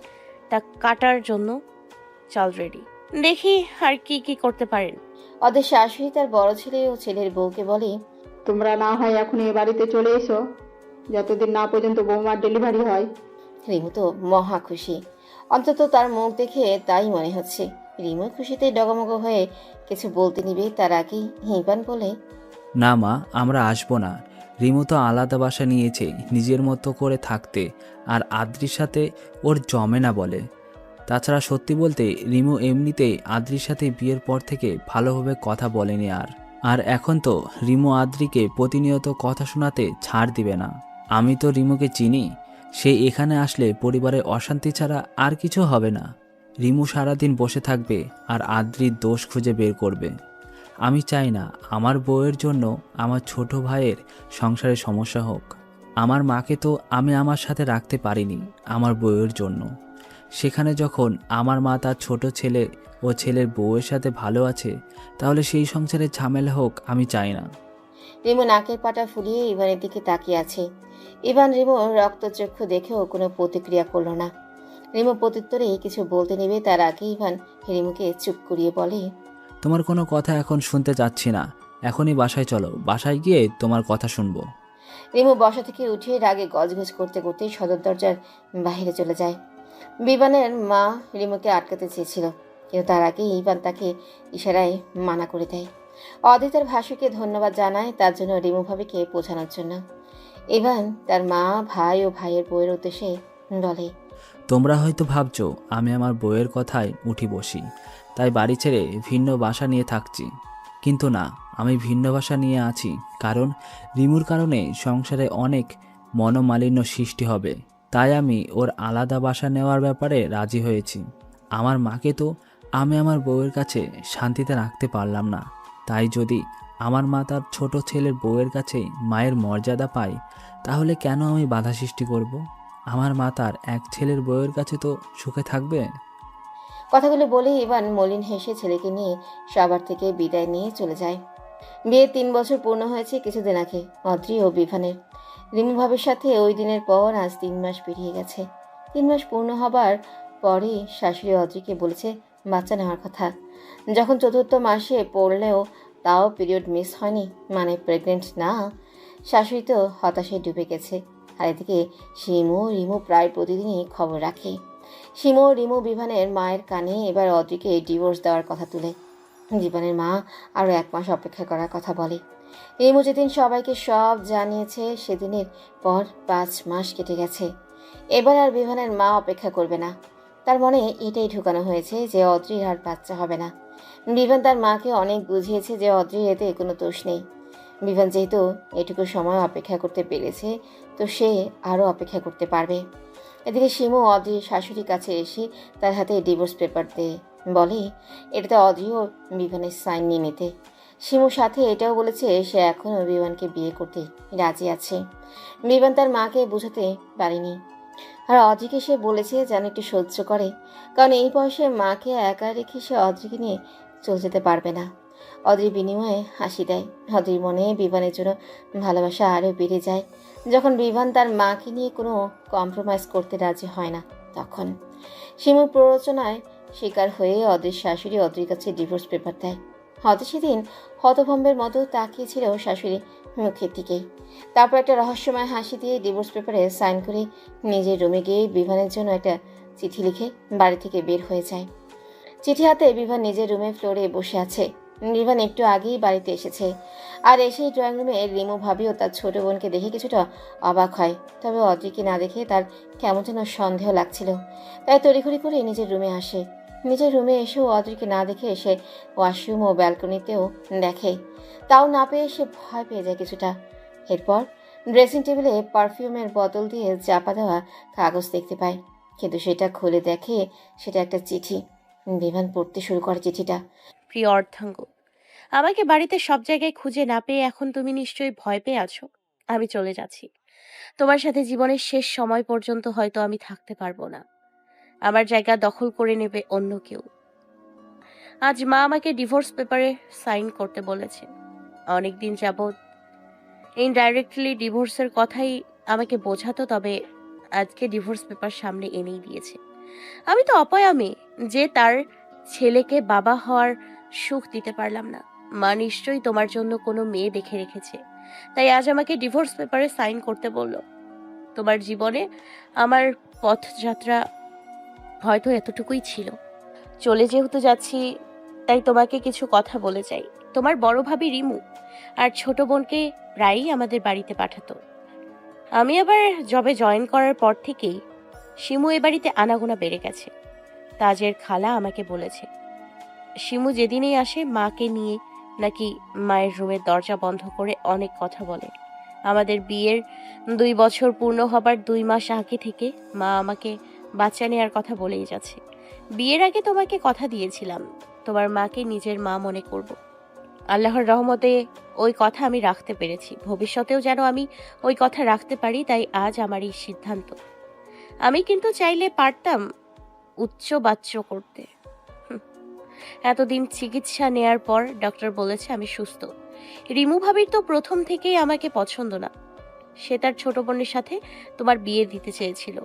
তা কাটার জন্য চাল রেডি। দেখি আর কি কি করতে পারেন। ওদের শাশুড়ি তার বড় ছেলে ও ছেলের বউকে বলে, তোমরা না হয় এখন এ বাড়িতে চলে এসো, যতদিন না পর্যন্ত বৌমার ডেলিভারি হয়। রিমু তো মহা খুশি, অন্তত তার মুখ দেখে তাই মনে হচ্ছে। রিমু খুশিতে ডগমগ হয়ে কিছু বলতে নিবে তার আগেই হিবান বলে, না মা, আমরা আসবো না। রিমু তো আলাদা বাসা নিয়েছে নিজের মতো করে থাকতে, আর আদ্রির সাথে ওর জমে না বলে। তাছাড়া সত্যি বলতে রিমু এমনিতেই আদ্রির সাথে বিয়ের পর থেকে ভালোভাবে কথা বলেনি আর এখন তো রিমু আদ্রিকে প্রতিনিয়ত কথা শোনাতে ছাড় দিবে না। আমি তো রিমুকে চিনি, সে এখানে আসলে পরিবারের অশান্তি ছাড়া আর কিছু হবে না। রিমু সারাদিন বসে থাকবে আর আদ্রির দোষ খুঁজে বের করবে। আমি চাই না আমার বউয়ের জন্য আমার ছোট ভাইয়ের সংসারে সমস্যা হোক। আমার মাকে তো আমি আমার সাথে রাখতে পারিনি আমার বউয়ের জন্য। সেখানে যখন আমার মা তার ছোট ছেলে ও ছেলের বউয়ের সাথে ভালো আছে, তাহলে সেই সংসারে ঝামেলা হোক আমি চাই না। রিমু নাকের পাটা ফুলিয়ে ইভানের দিকে তাকিয়ে আছে। ইভান রিমুর রক্তচক্ষু দেখেও কোনো প্রতিক্রিয়া করলো না। রিমু প্রত্যুত্তরে কিছু বলতে নেবে তার আগে ইভান রিমুকে চুপ করিয়ে বলে, তোমার কোনো কথা এখন শুনতে চাচ্ছি না, এখনই বাসায় চলো, বাসায় গিয়ে তোমার কথা শুনবো। রিমু বসা থেকে উঠে রাগে গজগজ করতে করতে সদর দরজার বাইরে চলে যায়। বিভানের মা রিমুকে আটকাতে চেয়েছিল, কিন্তু তার আগে ইভান তাকে ইশারায় মানা করে দেয়। অদিতের ভাসুকে ধন্যবাদ জানায় তার জন্য রিমু ভাবিকে বোঝানোর জন্য। ইভান তার মা, ভাই ও ভাইয়ের বউয়ের উদ্দেশ্যে বলে, তোমরা হয়তো ভাবছো আমি আমার বউয়ের কথায় উঠি বসি, তাই বাড়ি ছেড়ে ভিন্ন বাসা নিয়ে থাকছি। কিন্তু না, আমি ভিন্ন বাসা নিয়ে আছি কারণ রিমুর কারণে সংসারে অনেক মনোমালিন্য সৃষ্টি হবে। তাই আমি ওর আলাদা বাসা নেওয়ার ব্যাপারে রাজি হয়েছি। আমার মাকে তো আমি আমার বউয়ের কাছে শান্তিতে রাখতে পারলাম না, তাই যদি আমার মা তার ছোট ছেলের বউয়ের কাছে মায়ের মর্যাদা পায়, তাহলে কেন আমি বাধা সৃষ্টি করব? আমার মা তার এক ছেলের বউয়ের কাছে তো সুখে থাকবে। কথাগুলো বলে ইভান মলিন হেসে ছেলেকে নিয়ে সবার থেকে বিদায় নিয়ে চলে যায়। বিয়ে 3 বছর পূর্ণ হয়েছে কিছুদিন আগে অদ্রি ও বিভানের। রিমু ভাবির সাথে ওই দিনের পর আজ 3 মাস পেরিয়ে গেছে। 3 মাস পূর্ণ হবার পরে শাশুড়ি অদ্রিকে বলেছে বাচ্চা নেওয়ার কথা। যখন 4র্থ মাসে পড়লেও তাও পিরিয়ড মিস হয়নি, মানে প্রেগনেন্ট না। শাশুড়ি তো হতাশায় ডুবে গেছে। আর এদিকে রিমু প্রায় প্রতিদিনই খবর রাখে। রিমু বিভানের মায়ের কানে এবার অদ্রিকে ডিভোর্স দেওয়ার কথা তুলে। জীবনের মা আরও 1 মাস অপেক্ষা করার কথা বলে। রিমু যেদিন সবাইকে সব জানিয়েছে সেদিনের পর 5 মাস কেটে গেছে। এবার আর বিভানের মা অপেক্ষা করবে না। তার মনে এটাই ঢুকানো হয়েছে যে অদ্রির আর বাচ্চা হবে না। বিভান তার মাকে অনেক বুঝিয়েছে যে অদ্রির এতে কোনো দোষ নেই। বিভান যেহেতু এটুকু সময় অপেক্ষা করতে পেরেছে, তো সে আরও অপেক্ষা করতে পারবে। এদিকে অদ্রির শাশুড়ির কাছে এসে তার হাতে ডিভোর্স পেপার দিয়ে বলে এটাতে অদ্রি ও বিভানের সাইন নিয়ে নিতে। সাথে এটাও বলেছে সে এখনও বিভানকে বিয়ে করতে রাজি আছে। বিভান তার মাকে বোঝাতে পারেনি, আর অদ্রিকে সে বলেছে যেন একটু সহ্য করে, কারণ এই বয়সে মাকে একা রেখে সে অদ্রিকে নিয়ে চলে যেতে পারবে না। অদ্রির বিনিময়ে হাসি দেয়। অদ্রির মনে বিভানের জন্য ভালোবাসা আরও বেড়ে যায় যখন বিভান তার মাকে নিয়ে কোনো কম্প্রোমাইজ করতে রাজি হয় না। তখন শিমুর প্ররোচনায় শিকার হয়ে অদ্রির শাশুড়ি অদ্রির কাছে ডিভোর্স পেপার দেয়। হয়তো সেদিন হতভম্বের মতো তাকিয়েছিল শাশুড়ি মুখের দিকেই। তারপর একটা রহস্যময় হাসি দিয়ে ডিভোর্স পেপারে সাইন করে নিজের রুমে গিয়ে বিভানের জন্য একটা চিঠি লিখে বাড়ি থেকে বের হয়ে যায়। চিঠি হাতে বিভান নিজের রুমে ফ্লোরে বসে আছে। বিভান একটু আগেই বাড়িতে এসেছে, আর এসেই ড্রয়িং রুমে রিমু ভাবিও তার ছোট বোনকে দেখে কিছুটা অবাক হয়। তবে অদ্রিকে না দেখে তার কেমন যেন সন্দেহ লাগছিল, তাই তড়িঘড়ি করে নিজের রুমে আসে। নিজের রুমে এসেও অদ্রিকে না দেখে এসে ওয়াশরুম ও ব্যালকনিতেও দেখে, তাও না পেয়ে সে ভয় পেয়ে যায় কিছুটা। এরপর ড্রেসিং টেবিলে পারফিউমের বোতল দিয়ে চাপা দেওয়া কাগজ দেখতে পায়, কিন্তু সেটা খুলে দেখে সেটা একটা চিঠি। বিভান পড়তে শুরু করে চিঠিটা। প্রিয় অর্ধাঙ্গ, আমাকে বাড়িতে সব জায়গায় খুঁজে না পেয়ে এখন তুমি নিশ্চয়ই ভয় পেয়ে আছো। আমি চলে যাচ্ছি। তোমার সাথে জীবনের শেষ সময় পর্যন্ত হয়তো আমি থাকতে পারবো না। আমার জায়গা দখল করে নেবে অন্য কেউ। আজ মা আমাকে ডিভোর্স পেপারে সাইন করতে বলেছে। অনেকদিন যাবৎ ইনডাইরেক্টলি ডিভোর্সের কথাই আমাকে বোঝাতো, তবে আজকে ডিভোর্স পেপার সামনে এনেই দিয়েছে। আমি তো অপয়া মেয়ে যে তার ছেলেকে বাবা হওয়ার সুখ দিতে পারলাম না। মা নিশ্চয়ই তোমার জন্য কোনো মেয়ে দেখে রেখেছে, তাই আজ আমাকে ডিভোর্স পেপারে সাইন করতে বলল। তোমার জীবনে আমার পথযাত্রা হয়তো এতটুকুই ছিল। চলে যেহেতু যাচ্ছি, তাই তোমাকে কিছু কথা বলে যাই। তোমার বড় ভাবি রিমু আর ছোট বোনকে প্রায়ই আমাদের বাড়িতে পাঠাতো। আমি আবার জবে জয়েন করার পর থেকেই শিমু এ বাড়িতে আনাগোনা বেড়ে গেছে। তাজের খালা আমাকে বলেছে শিমু যেদিনেই আসে মাকে নিয়ে নাকি মায়ের রুমের দরজা বন্ধ করে অনেক কথা বলে। আমাদের বিয়ের 2 বছর পূর্ণ হবার 2 মাস আগে থেকে মা আমাকে বাচ্চা নেওয়ার কথা বলেই যাচ্ছে। বিয়ের আগে তোমাকে কথা দিয়েছিলাম তোমার মাকে নিজের মা মনে করব। আল্লাহর রহমতে ওই কথা আমি রাখতে পেরেছি। ভবিষ্যতেও যেন আমি ওই কথা রাখতে পারি, তাই আজ আমার এই সিদ্ধান্ত। আমি কিন্তু চাইলে পারতাম উচ্চ বাচ্চ করতে। এতদিন চিকিৎসা নেয়ার পর ডক্টর বলেছে আমি সুস্থ। রিমু ভাবির তো প্রথম থেকেই আমাকে পছন্দ না। সে তার ছোট বোনের সাথে তোমার বিয়ে দিতে চেয়েছিল।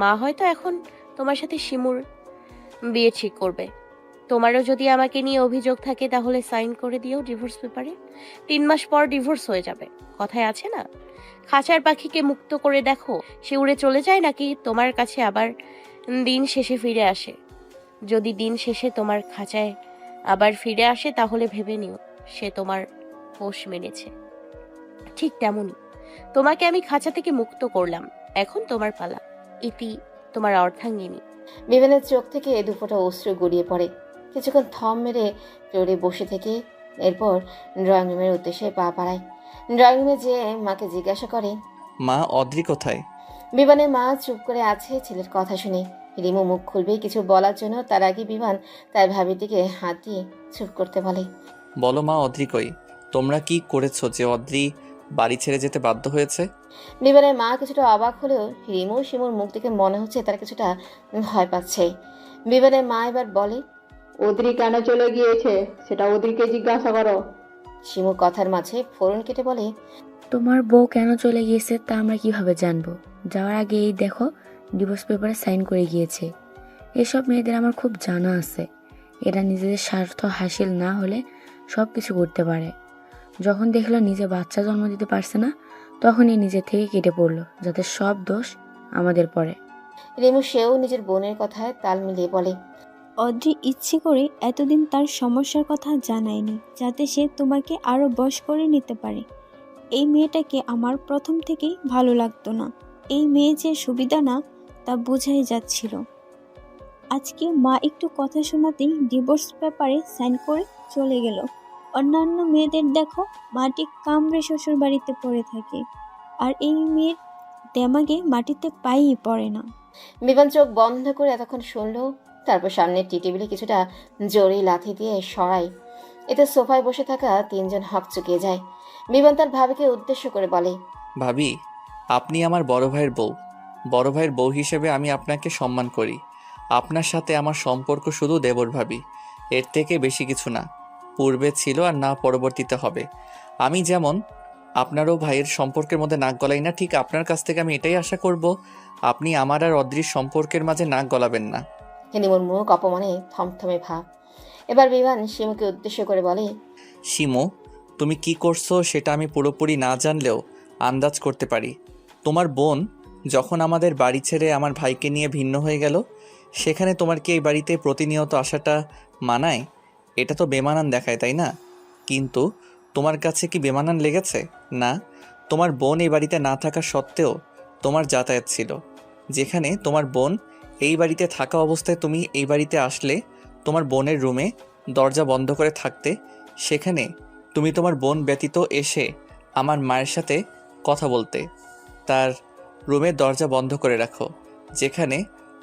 মা হয়তো এখন তোমার সাথে শিমুর বিয়ে ঠিক করবে। তোমারও যদি আমাকে নিয়ে অভিযোগ থাকে তাহলে সাইন করে দিও ডিভোর্স পেপারে। 3 মাস পর ডিভোর্স হয়ে যাবে। কথায় আছে না, খাঁচার পাখিকে মুক্ত করে দেখো সে উড়ে চলে যায় নাকি তোমার কাছে আবার দিন শেষে ফিরে আসে। যদি দিন শেষে তোমার খাঁচায় আবার ফিরে আসে তাহলে ভেবে নিও সে তোমার পোষ মেনেছে। ঠিক তেমনই তোমাকে আমি খাঁচা থেকে মুক্ত করলাম, এখন তোমার পালা। ইতি তোমার অর্ধাঙ্গিনী। বিমানের চোখ থেকে দুফোঁটা অশ্রু গড়িয়ে পড়ে। কিছুক্ষণ থম মেরে চড়ে বসে থেকে এরপর ড্রয়িং রুমের উদ্দেশ্যে পা বাড়ায়। ড্রয়িং রুমে যেয়ে মাকে জিজ্ঞাসা করে, মা, অদ্রি কোথায়? বিমানের মা চুপ করে আছে ছেলের কথা শুনে। রিমু মুখ খুলবে কিছু বলার জন্য, তার আগে বিমান তার ভাবির দিকে হাত দিয়ে চুপ করতে বলে। বলো মা, অদ্রি কই? তোমরা কি করেছো যে অদ্রি বাড়ি ছেড়ে যেতে বাধ্য হয়েছে? বিমানের মা কিছুটা অবাক হলেও রিমু শিমুর মুখ থেকে মনে হচ্ছে তারা কিছুটা ভয় পাচ্ছে। বিমানের মা এবার বলে, অদ্রি কেন চলে গিয়েছে সেটা অদ্রিকে জিজ্ঞাসা করো। শিমু কথার মাঝে ফোড়ন কেটে বলে, তোমার বউ কেন চলে গিয়েছে তা আমরা কিভাবে জানবো? যাওয়ার আগে এই দেখো ডিভোর্স পেপারে সাইন করে গিয়েছে। এসব মেয়েদের আমার খুব জানা আছে। এরা নিজেদের স্বার্থ হাসিল না হলে সব কিছু করতে পারে। যখন দেখলো নিজে বাচ্চা জন্ম দিতে পারছে না, তখনই নিজে থেকে কেটে পড়লো যাতে সব দোষ আমাদের পড়ে। রিমু সেও নিজের বোনের কথায় তাল মিলিয়ে বলে, অদ্রি ইচ্ছে করে এতদিন তার সমস্যার কথা জানায়নি যাতে সে তোমাকে আরো বশ করে নিতে পারে। এই মেয়েটাকে আমার প্রথম থেকেই ভালো লাগতো না। এই মেয়ে যে সুবিধা না তা বোঝাই যাচ্ছিল। আজকে মা একটু কথা শোনাতেই ডিভোর্স পেপারে সাইন করে চলে গেল। অন্যান্য মেয়েদের দেখো মাটি কামড়ে শ্বশুর বাড়িতে পড়ে থাকে, আর এই মেয়ের দেমাগে মাটিতে পাই পড়ে না। বিমান চোখ বন্ধ করে এতক্ষণ শুনলো, তারপর সামনের টি টেবিলে কিছুটা জোরে লাথি দিয়ে সরায়। এতে সোফায় বসে থাকা 3 জন হকচকিয়ে যায়। বিমান তার ভাবিকে উদ্দেশ্য করে বলে, ভাবি, আপনি আমার বড় ভাইয়ের বউ। বড় ভাইয়ের বউ হিসেবে আমি আপনাকে সম্মান করি। আপনার সাথে আমার সম্পর্ক শুধু দেবর ভাবি, এর থেকে বেশি কিছু না। পূর্বে ছিল আর না পরবর্তীতে হবে। আমি যেমন আপনারও ভাইয়ের সম্পর্কের মধ্যে নাক গলাই না, ঠিক আপনার কাছ থেকে আমি এটাই আশা করব আপনি আমার আর অদ্রির সম্পর্কের মাঝে নাক গলাবেন না। রিমুর মুখ অপমানে থমথমে ভাব। এবার বিমান শিমুকে উদ্দেশ্য করে বলে, শিমু, তুমি কি করছো সেটা আমি পুরোপুরি না জানলেও আন্দাজ করতে পারি। তোমার বোন যখন আমাদের বাড়ি ছেড়ে আমার ভাইকে নিয়ে ভিন্ন হয়ে গেল, সেখানে তোমার কি এই বাড়িতে প্রতিনিয়ত আসাটা মানায়? এটা তো বেমানান দেখায়, তাই না? কিন্তু তোমার কাছে কি বেমানান লেগেছে? না, তোমার বোন এই বাড়িতে না থাকা সত্ত্বেও তোমার যাতায়াত ছিল। যেখানে তোমার বোন এই বাড়িতে থাকা অবস্থায় তুমি এই বাড়িতে আসলে তোমার বোনের রুমে দরজা বন্ধ করে থাকতে, সেখানে তুমি তোমার বোন ব্যতীত এসে আমার মায়ের সাথে কথা বলতে। তার রুমের দরজা বন্ধ করে রাখো। যেখানে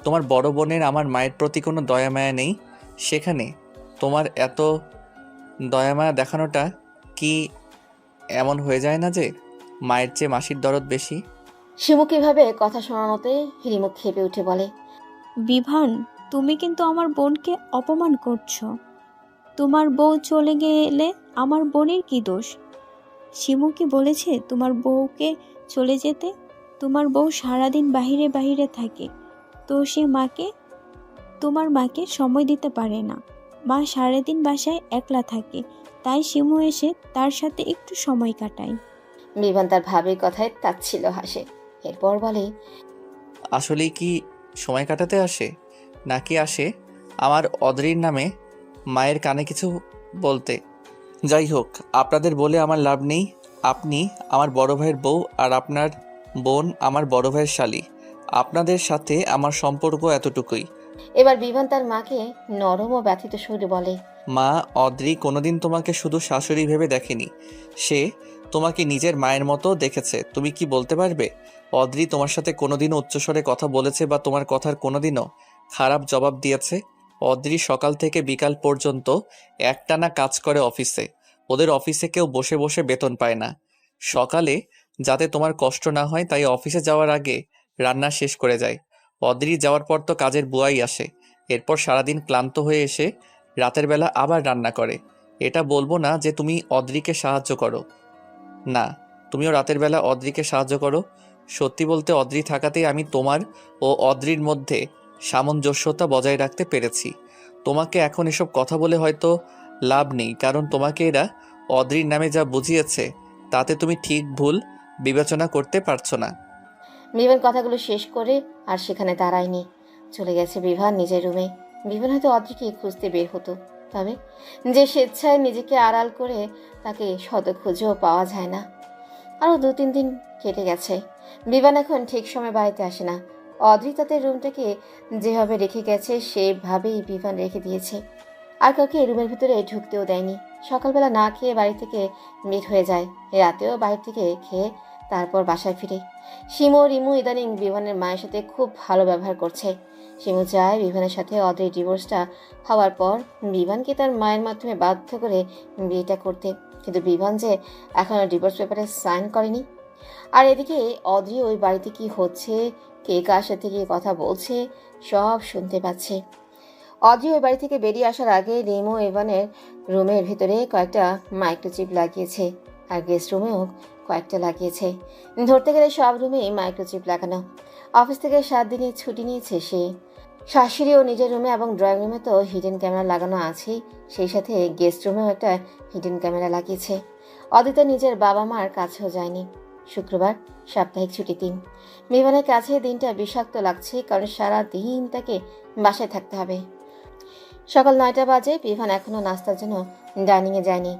তোমার বড় বোনের আমার মায়ের প্রতি কোনো দয়া মায়া নেই, সেখানে তোমার এত দয়া মায়া দেখানোটা কি এমন হয়ে যায় না যে মায়ের চেয়ে মাসির দরদ বেশি? শিমু কিভাবে কথা শোনানোতে রিমু খেপে উঠে বলে, বিভান, তুমি কিন্তু আমার বোনকে অপমান করছো। তোমার বউ চলে গেলে আমার বোনের কি দোষ? শিমু কি বলেছে তোমার বউকে চলে যেতে? তোমার বউ সারাদিন বাহিরে বাহিরে থাকে, তো সে তোমার মাকে সময় দিতে পারে না। মা সারাদিন বাসায় একলা থাকে, তাই শিমু এসে তার সাথে একটু সময় কাটায়। বিমান তার ভাবির কথায় তাচ্ছিল হাসে। এরপর বলে, আসলেই কি সময় কাটাতে আসে, নাকি আসে আমার অদ্রির নামে মায়ের কানে কিছু বলতে? যাই হোক, আপনাদের বলে আমার লাভ নেই। আপনি আমার বড় ভাইয়ের বউ আর আপনার বোন আমার বড় ভাইয়ের শালী। আপনাদের সাথে আমার সম্পর্ক এতটুকুই। এবার বিভান তার মাকে নরম ও ব্যথিত সুরে বলে, মা, অদ্রি কোনোদিন তোমাকে শুধু শাশুড়ি ভেবে দেখেনি, সে তোমাকে নিজের মায়ের মতো দেখেছে। তুমি কি বলতে পারবে অদ্রি তোমার সাথে কোনোদিনও উচ্চস্বরে কথা বলেছে বা তোমার কথার কোনোদিনও খারাপ জবাব দিয়েছে? অদ্রি সকাল থেকে বিকাল পর্যন্ত একটানা কাজ করে অফিসে। ওদের অফিসে কেউ বসে বসে বেতন পায় না। সকালে যাতে তোমার কষ্ট না হয় তাই অফিসে যাওয়ার আগে রান্না শেষ করে যায়। অদ্রি যাওয়ার পর তো কাজের বুয়াই আসে। এরপর সারাদিন ক্লান্ত হয়ে এসে রাতের বেলা আবার রান্না করে। এটা বলবো না যে তুমি অদ্রিকে সাহায্য করো, না, তুমিও রাতের বেলা অদ্রিকে সাহায্য করো। সত্যি বলতে অদ্রি থাকাতেই আমি তোমার ও অদ্রির মধ্যে সামঞ্জস্যতা বজায় রাখতে পেরেছি। তোমাকে এখন এসব কথা বলে হয়তো লাভ নেই, কারণ তোমাকে এরা অদ্রির নামে যা বুঝিয়েছে তাতে তুমি ঠিক ভুল বিবেচনা করতে পারছো না। বিভান কথাগুলো শেষ করে আর সেখানে দাঁড়ায়নি। চলে গেছে বিভান নিজের রুমে। বিভান হয়তো অদ্রিকে খুঁজতে বের হতো, তবে যে স্বেচ্ছায় নিজেকে আড়াল করে তাকে শত খুঁজেও পাওয়া যায় না। আরও 2-3 দিন কেটে গেছে। বিভান এখন ঠিক সময় বাড়িতে আসে না। অদ্রি তাদের রুমটাকে যেভাবে রেখে গেছে সেভাবেই বিভান রেখে দিয়েছে। আর কাউকে রুমের ভিতরে ঢুকতেও দেয়নি। সকালবেলা না খেয়ে বাড়ি থেকে বের হয়ে যায়, রাতেও বাইরে থেকে খেয়ে তারপর বাসায় ফিরে। শিমু রিমু ইদানিং বিভানের মায়ের সাথে খুব ভালো ব্যবহার করছে। শিমু চায় বিভানের সাথে অদ্রির ডিভোর্সটা হওয়ার পর বিভানকে তার মায়ের মাধ্যমে বাধ্য করে বিয়েটা করতে, কিন্তু বিভান যে এখনও ডিভোর্স পেপারে সাইন করেনি। আর এদিকে অদ্রি ওই বাড়িতে কি হচ্ছে, কে কার সাথে গিয়ে কথা বলছে, সব শুনতে পাচ্ছে। অদ্রি ওই বাড়ি থেকে বেরিয়ে আসার আগে রিমু ইভানের রুমের ভিতরে কয়েকটা মাইক্রোচিপ লাগিয়েছে, আর গেস্ট রুমেও কয়েকটা লাগিয়েছে। ধরতে গেলে সব রুমেই মাইক্রোচিপ লাগানো। অফিস থেকে 7 দিনের ছুটি নিয়েছে সে। শাশুড়ি ও নিজের রুমে এবং ড্রয়িং রুমে তো হিডেন ক্যামেরা লাগানো আছেই, সেই সাথে গেস্ট রুমেও একটা হিডেন ক্যামেরা লাগিয়েছে। অদিতা নিজের বাবা মার কাছেও যায়নি। শুক্রবার সাপ্তাহিক ছুটি দিন। বিমানের কাছে দিনটা বিষাক্ত লাগছে, কারণ সারা দিন তাকে বাসায় থাকতে হবে। সকাল 9টা বাজে। বিভান এখনও নাস্তার জন্য ডাইনিংয়ে যায়নি।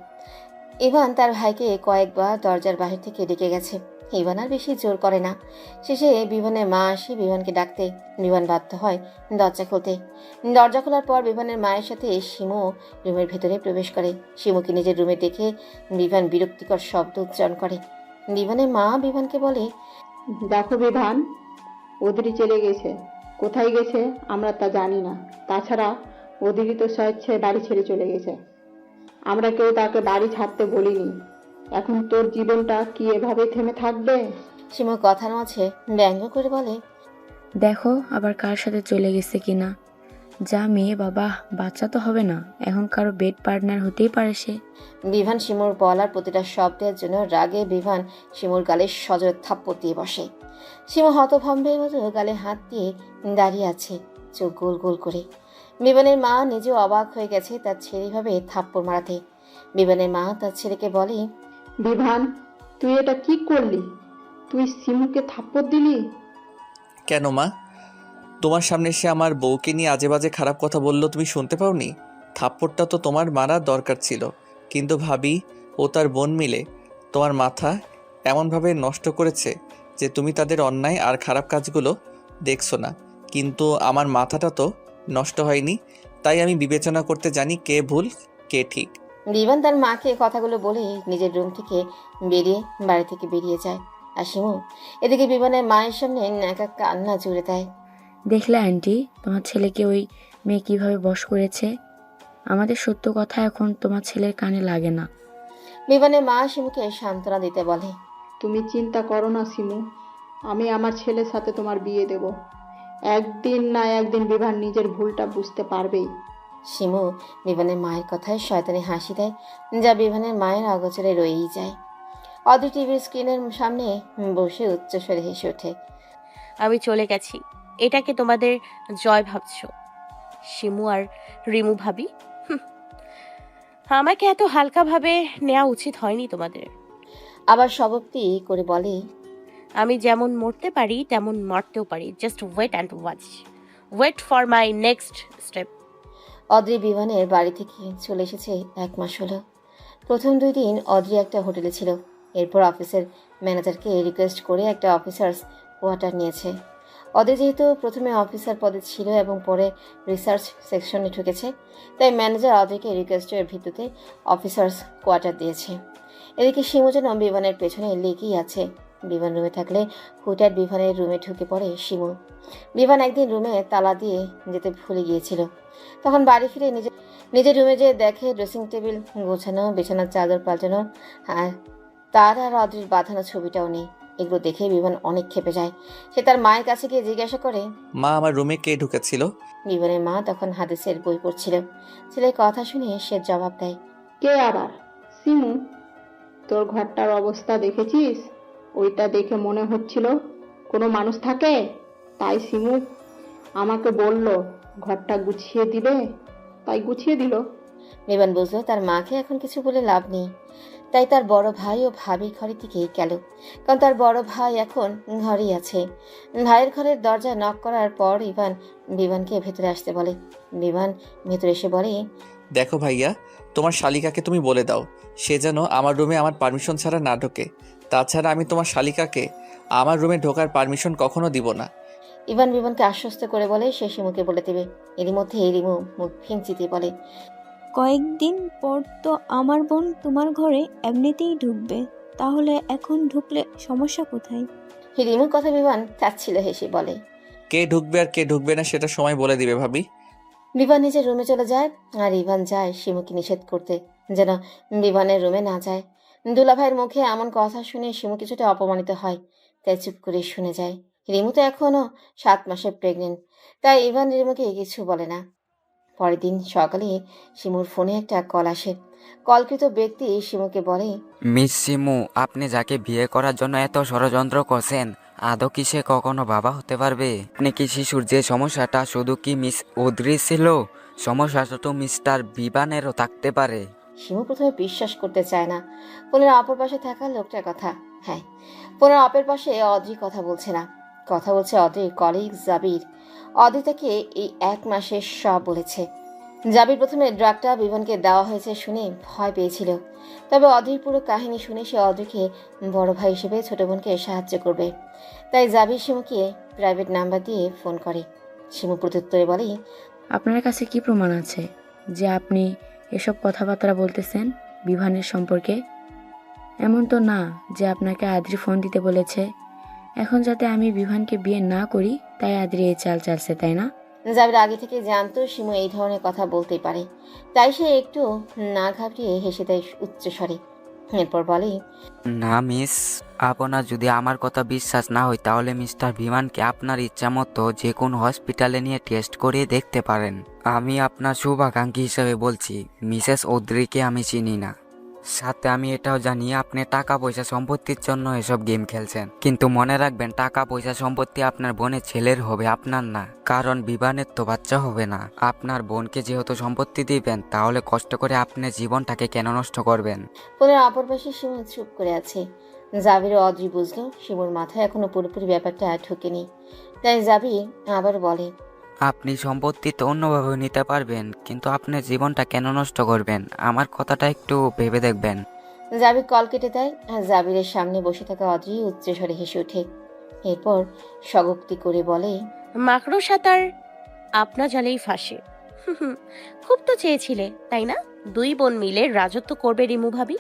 ইভান তার ভাইকে কয়েকবার দরজার বাহির থেকে ডেকে গেছে। ইভান আর বেশি জোর করে না। শেষে বিভানের মা আসে বিভানকে ডাকতে। বিভান বাধ্য হয় দরজা খুলতে। দরজা খোলার পর বিভানের মায়ের সাথে শিমু রুমের ভেতরে প্রবেশ করে। শিমুকে নিজের রুমে দেখে বিভান বিরক্তিকর শব্দ উচ্চারণ করে। বিভানের মা বিভানকে বলে, দেখো বিভান, অদ্রি চলে গেছে। কোথায় গেছে আমরা তা জানি না। তাছাড়া অদ্রি তো স্বেচ্ছায় বাড়ি ছেড়ে চলে গেছে। আমরা কেউ তাকে বাড়ি ছাড়তে বলিনি। এখন তোর জীবনটা কি এভাবে থেমে থাকবে? শিমু কথার মাঝে ব্যঙ্গ করে বলে, দেখো আবার কার সাথে চলে গেছে কিনা। যা মেয়ে বাবা, বাচ্চা তো হবে না, এখন কারো বেড পার্টনার হতেই পারে সে। বিভান শিমুর বলার প্রতিটা শব্দের জন্য রাগে বিভান শিমুর গালে সজোরে থাপ্পড় দিয়ে বসে। শিমু হতভম্বের মতো গালে হাত দিয়ে দাঁড়িয়ে আছে, চোখ গোল গোল করে। বিমানের মা নিজেও অবাক হয়ে গেছে তার ছেলেভাবে থাপ্পড় মারাতে। বিমানের মা তার ছেলেকে বলে, বিভান, তুই এটা কি করলি? তুই শিমুকে থাপ্পড় দিলি? কেন মা? তোমার সামনে সে আমার বউকে নিয়ে আজে বাজে খারাপ কথা বললো, তুমি শুনতে পাওনি? থাপ্পড়টা তো তোমার মারা দরকার ছিল, কিন্তু ভাবি ও তার বোন মিলে তোমার মাথা এমনভাবে নষ্ট করেছে যে তুমি তাদের অন্যায় আর খারাপ কাজগুলো দেখছো না। কিন্তু আমার মাথাটা তো নষ্ট হয়নি, তাই আমি বিবেচনা করতে জানি কে ভুল কে ঠিক। বিমান তার মাকে কথাগুলো বলে নিজের রুম থেকে বেরিয়ে বাড়ি থেকে বেরিয়ে যায়। আর শিমু এদিকে বিমানের মায়ের সামনে একা কান্না জুড়ে দেয়। দেখলে আন্টি, তোমার ছেলেকে ওই মেয়ে কিভাবে বশ করেছে। আমাদের সত্য কথা এখন তোমার ছেলের কানে লাগে না। বিমানের মা শিমুকে সান্ত্বনা দিতে বলে, তুমি চিন্তা করো না শিমু, আমি আমার ছেলের সাথে তোমার বিয়ে দেব। একদিন না একদিন বিভান নিজের ভুলটা বুঝতে পারবেই। শিমু বিমানের মায়ের কথায় শয়তানি হাসি দেয়, যা বিমানের মায়ের অগোচরে রয়েই যায়। অদ্রি টিভির স্ক্রিনের সামনে বসে উচ্চস্বরে হেসে ওঠে। আমি চলে গেছি, এটাকে তোমাদের জয় ভাবছো শিমু আর রিমু ভাবি? আমাকে এত হালকাভাবে নেওয়া উচিত হয়নি তোমাদের। আবার শবক্তি করে বলে, আমি যেমন মরতে পারি তেমন মরতেও পারি। Just wait and watch, wait for my next step. Adri বিমানের বাড়ি থেকে চলে এসেছে 1 মাস হলো। প্রথম 2 দিন অদ্রি একটা হোটেলে ছিল। এরপর অফিসের ম্যানেজারকে রিকোয়েস্ট করে একটা অফিসার্স কোয়ার্টার নিয়েছে। অদি যেহেতু প্রথমে অফিসার পদে ছিল এবং পরে রিসার্চ সেকশনে ঢুকেছে, তাই ম্যানেজার অদিকে রিকোয়েস্টের ভিত্তিতে অফিসার্স কোয়ার্টার দিয়েছে। এদিকে শিমু যেন বিমানের পেছনে লেগেই আছে। বিমান রুমে থাকলে হুটহাট বিমানের রুমে ঢুকে পড়ে শিমু। বিমান একদিন রুমে তালা দিয়ে যেতে ভুলে গিয়েছিল। তখন বাড়ি ফিরে নিজের রুমে যেয়ে দেখে ড্রেসিং টেবিল গোছানো, বিছানার চাদর পাল্টানো, আর তার আর অদ্রির বাঁধানো ছবিটাও নেই। এগুলো দেখে বিমান অনেক ক্ষেপে যায়। সে তার মায়ের কাছে গিয়ে জিজ্ঞাসা করে, মা, আমার রুমে কে ঢুকেছিল? বিমানের মা তখন হাদিসের বই পড়ছিল। ছেলের কথা শুনে সে জবাব দেয়, কে আবার? সিমু। তোর ঘরটার অবস্থা দেখেছিস? ওইটা দেখে মনে হচ্ছিল কোনো মানুষ থাকে, তাই সিমু আমাকে বলল ঘরটা গুছিয়ে দিবে, তাই গুছিয়ে দিল। বিমান বুঝলো তার মাকে এখন কিছু বলে লাভ নেই, তাই তার বড় ভাই ও ভাবি ঘরের দিকেই গেল। কারণ তার বড় ভাই এখন ঘরেই আছে। ভাইয়ের ঘরের দরজা নক করার পর বিমানকে ভেতরে আসতে বলে। বিমান ভেতরে এসে বলে, দেখো ভাইয়া, তোমার শালিকাকে তুমি বলে দাও সে যেন আমার রুমে আমার পারমিশন ছাড়া না ঢোকে। তাছাড়া আমি তোমার শালিকাকে আমার রুমে ঢোকার পারমিশন কখনো দিব না। বিমানকে আশ্বস্ত করে বলে সে শিমুকে বলে দেবে। এরই মধ্যে রিমু মুখ ফিঞ্চিতে বলে, কয়েকদিন পর তো আমার বোন তোমার ঘরে এমনিতেই ঢুকবে, তাহলে এখন ঢুকলে সমস্যা কোথায়? রিমুর কথা বিমান চাচ্ছিল হেসে বলে। কে ঢুকবে আর কে ঢুকবে না সেটা সময় বলে দিবে ভাবি। বিমান নিজের রুমে চলে যায় আর ইভান যায় শিমুকে নিষেধ করতে যেন বিমানের রুমে না যায়। দুলাভাইয়ের মুখে এমন কথা শুনে শিমু কিছুটা অপমানিত হয়, তাই চুপ করে শুনে যায়। রিমু তো এখনও 7 মাসের প্রেগনেন্ট, তাই ইভান রিমুকে কিছু বলে না। পরের দিন সকালে শিমুর ফোনে একটা কল আসে। কলকৃত ব্যক্তি শিমুকে বলে, মিস সিমু, আপনি যাকে বিয়ে করার জন্য এত ষড়যন্ত্র করছেন, আদৌ কি সে কখনো বাবা হতে পারবে? আপনি কি শিশুর যে সমস্যাটা শুধু কি মিস অদ্রি ছিল, সমস্যাটা তো মিস্টার বিবানেরও থাকতে পারে। শিমু প্রথমে বিশ্বাস করতে চায় না ফোনের অপর পাশে থাকা লোকটার কথা। হ্যাঁ, ফোনের অপর পাশে অদ্রি কথা বলছে না, কথা বলছে অদ্রির কলিগ জাবির। অদ্রি তাকে এই 1 মাসে সব বলেছে। জাবির প্রথমে ড্রাগটা বিমানকে দেওয়া হয়েছে শুনে ভয় পেয়েছিল, তবে অদ্রির পুরো কাহিনী শুনে সে অদ্রিকে বড় ভাই হিসেবে ছোট বোনকে সাহায্য করবে। তাই জাবির শিমুকে প্রাইভেট নাম্বার দিয়ে ফোন করে। শিমু প্রত্যুত্তরে বলে, আপনার কাছে কি প্রমাণ আছে যে আপনি এসব কথাবার্তা বলতেছেন বিভানের সম্পর্কে? এমন তো না যে আপনাকে আদ্রি ফোন দিতে বলেছে। এখন যাতে আমি বিভানকে বিয়ে না করি তাই আদ্রি এই চাল চালছে, তাই না? জাবির আগে থেকে জানতো শিমু এই ধরনের কথা বলতেই পারে, তাই সে একটু না ঘাবড়িয়ে হেসে দেয় উচ্চ স্বরে। এরপর বলে, না মিস, আপনার যদি আমার কথা বিশ্বাস না হয় তাহলে মিস্টার বিমানকে আপনার ইচ্ছা মতো যে কোনো হসপিটালে নিয়ে টেস্ট করিয়ে দেখতে পারেন। আমি আপনার শুভাকাঙ্ক্ষী হিসেবে বলছি, মিসেস অদ্রিকে আমি চিনি না। সাথে আমি এটাও জানি আপনি টাকা পয়সা সম্পত্তির জন্য এসব গেম খেলছেন, কিন্তু মনে রাখবেন টাকা পয়সা সম্পত্তি আপনার বোনের ছেলের হবে, আপনার না। কারণ বিবানের তো বাচ্চা হবে না। আপনার বোনকে যেহেতু সম্পত্তি দিবেন, তাহলে কষ্ট করে আপনার জীবনটাকে কেন নষ্ট করবেন? ফোনের অপর পাশে শিমু চুপ করে আছে। জাবির ও অদ্রি বুঝলো শিমুর মাথায় এখনো পুরোপুরি ব্যাপারটা ঢোকেনি, তাই জাবির আবার বলে, আপনি সম্পত্তি তো অন্যভাবে নিতে পারবেন, কিন্তু আপনার জীবনটা কেন নষ্ট করবেন? আমার কথাটা একটু ভেবে দেখবেন। জাবির কল কেটে দেয় আর জাবিরের সামনে বসে থাকা অদ্রি উচ্চস্বরে হেসে ওঠে। এরপর স্বগোক্তি করে বলে, মাকড়ো সাঁতার আপনা জালেই ফাঁসে। খুব তো চেয়েছিলে তাই না? 2 বোন মিলে রাজত্ব করবে রিমু ভাবি।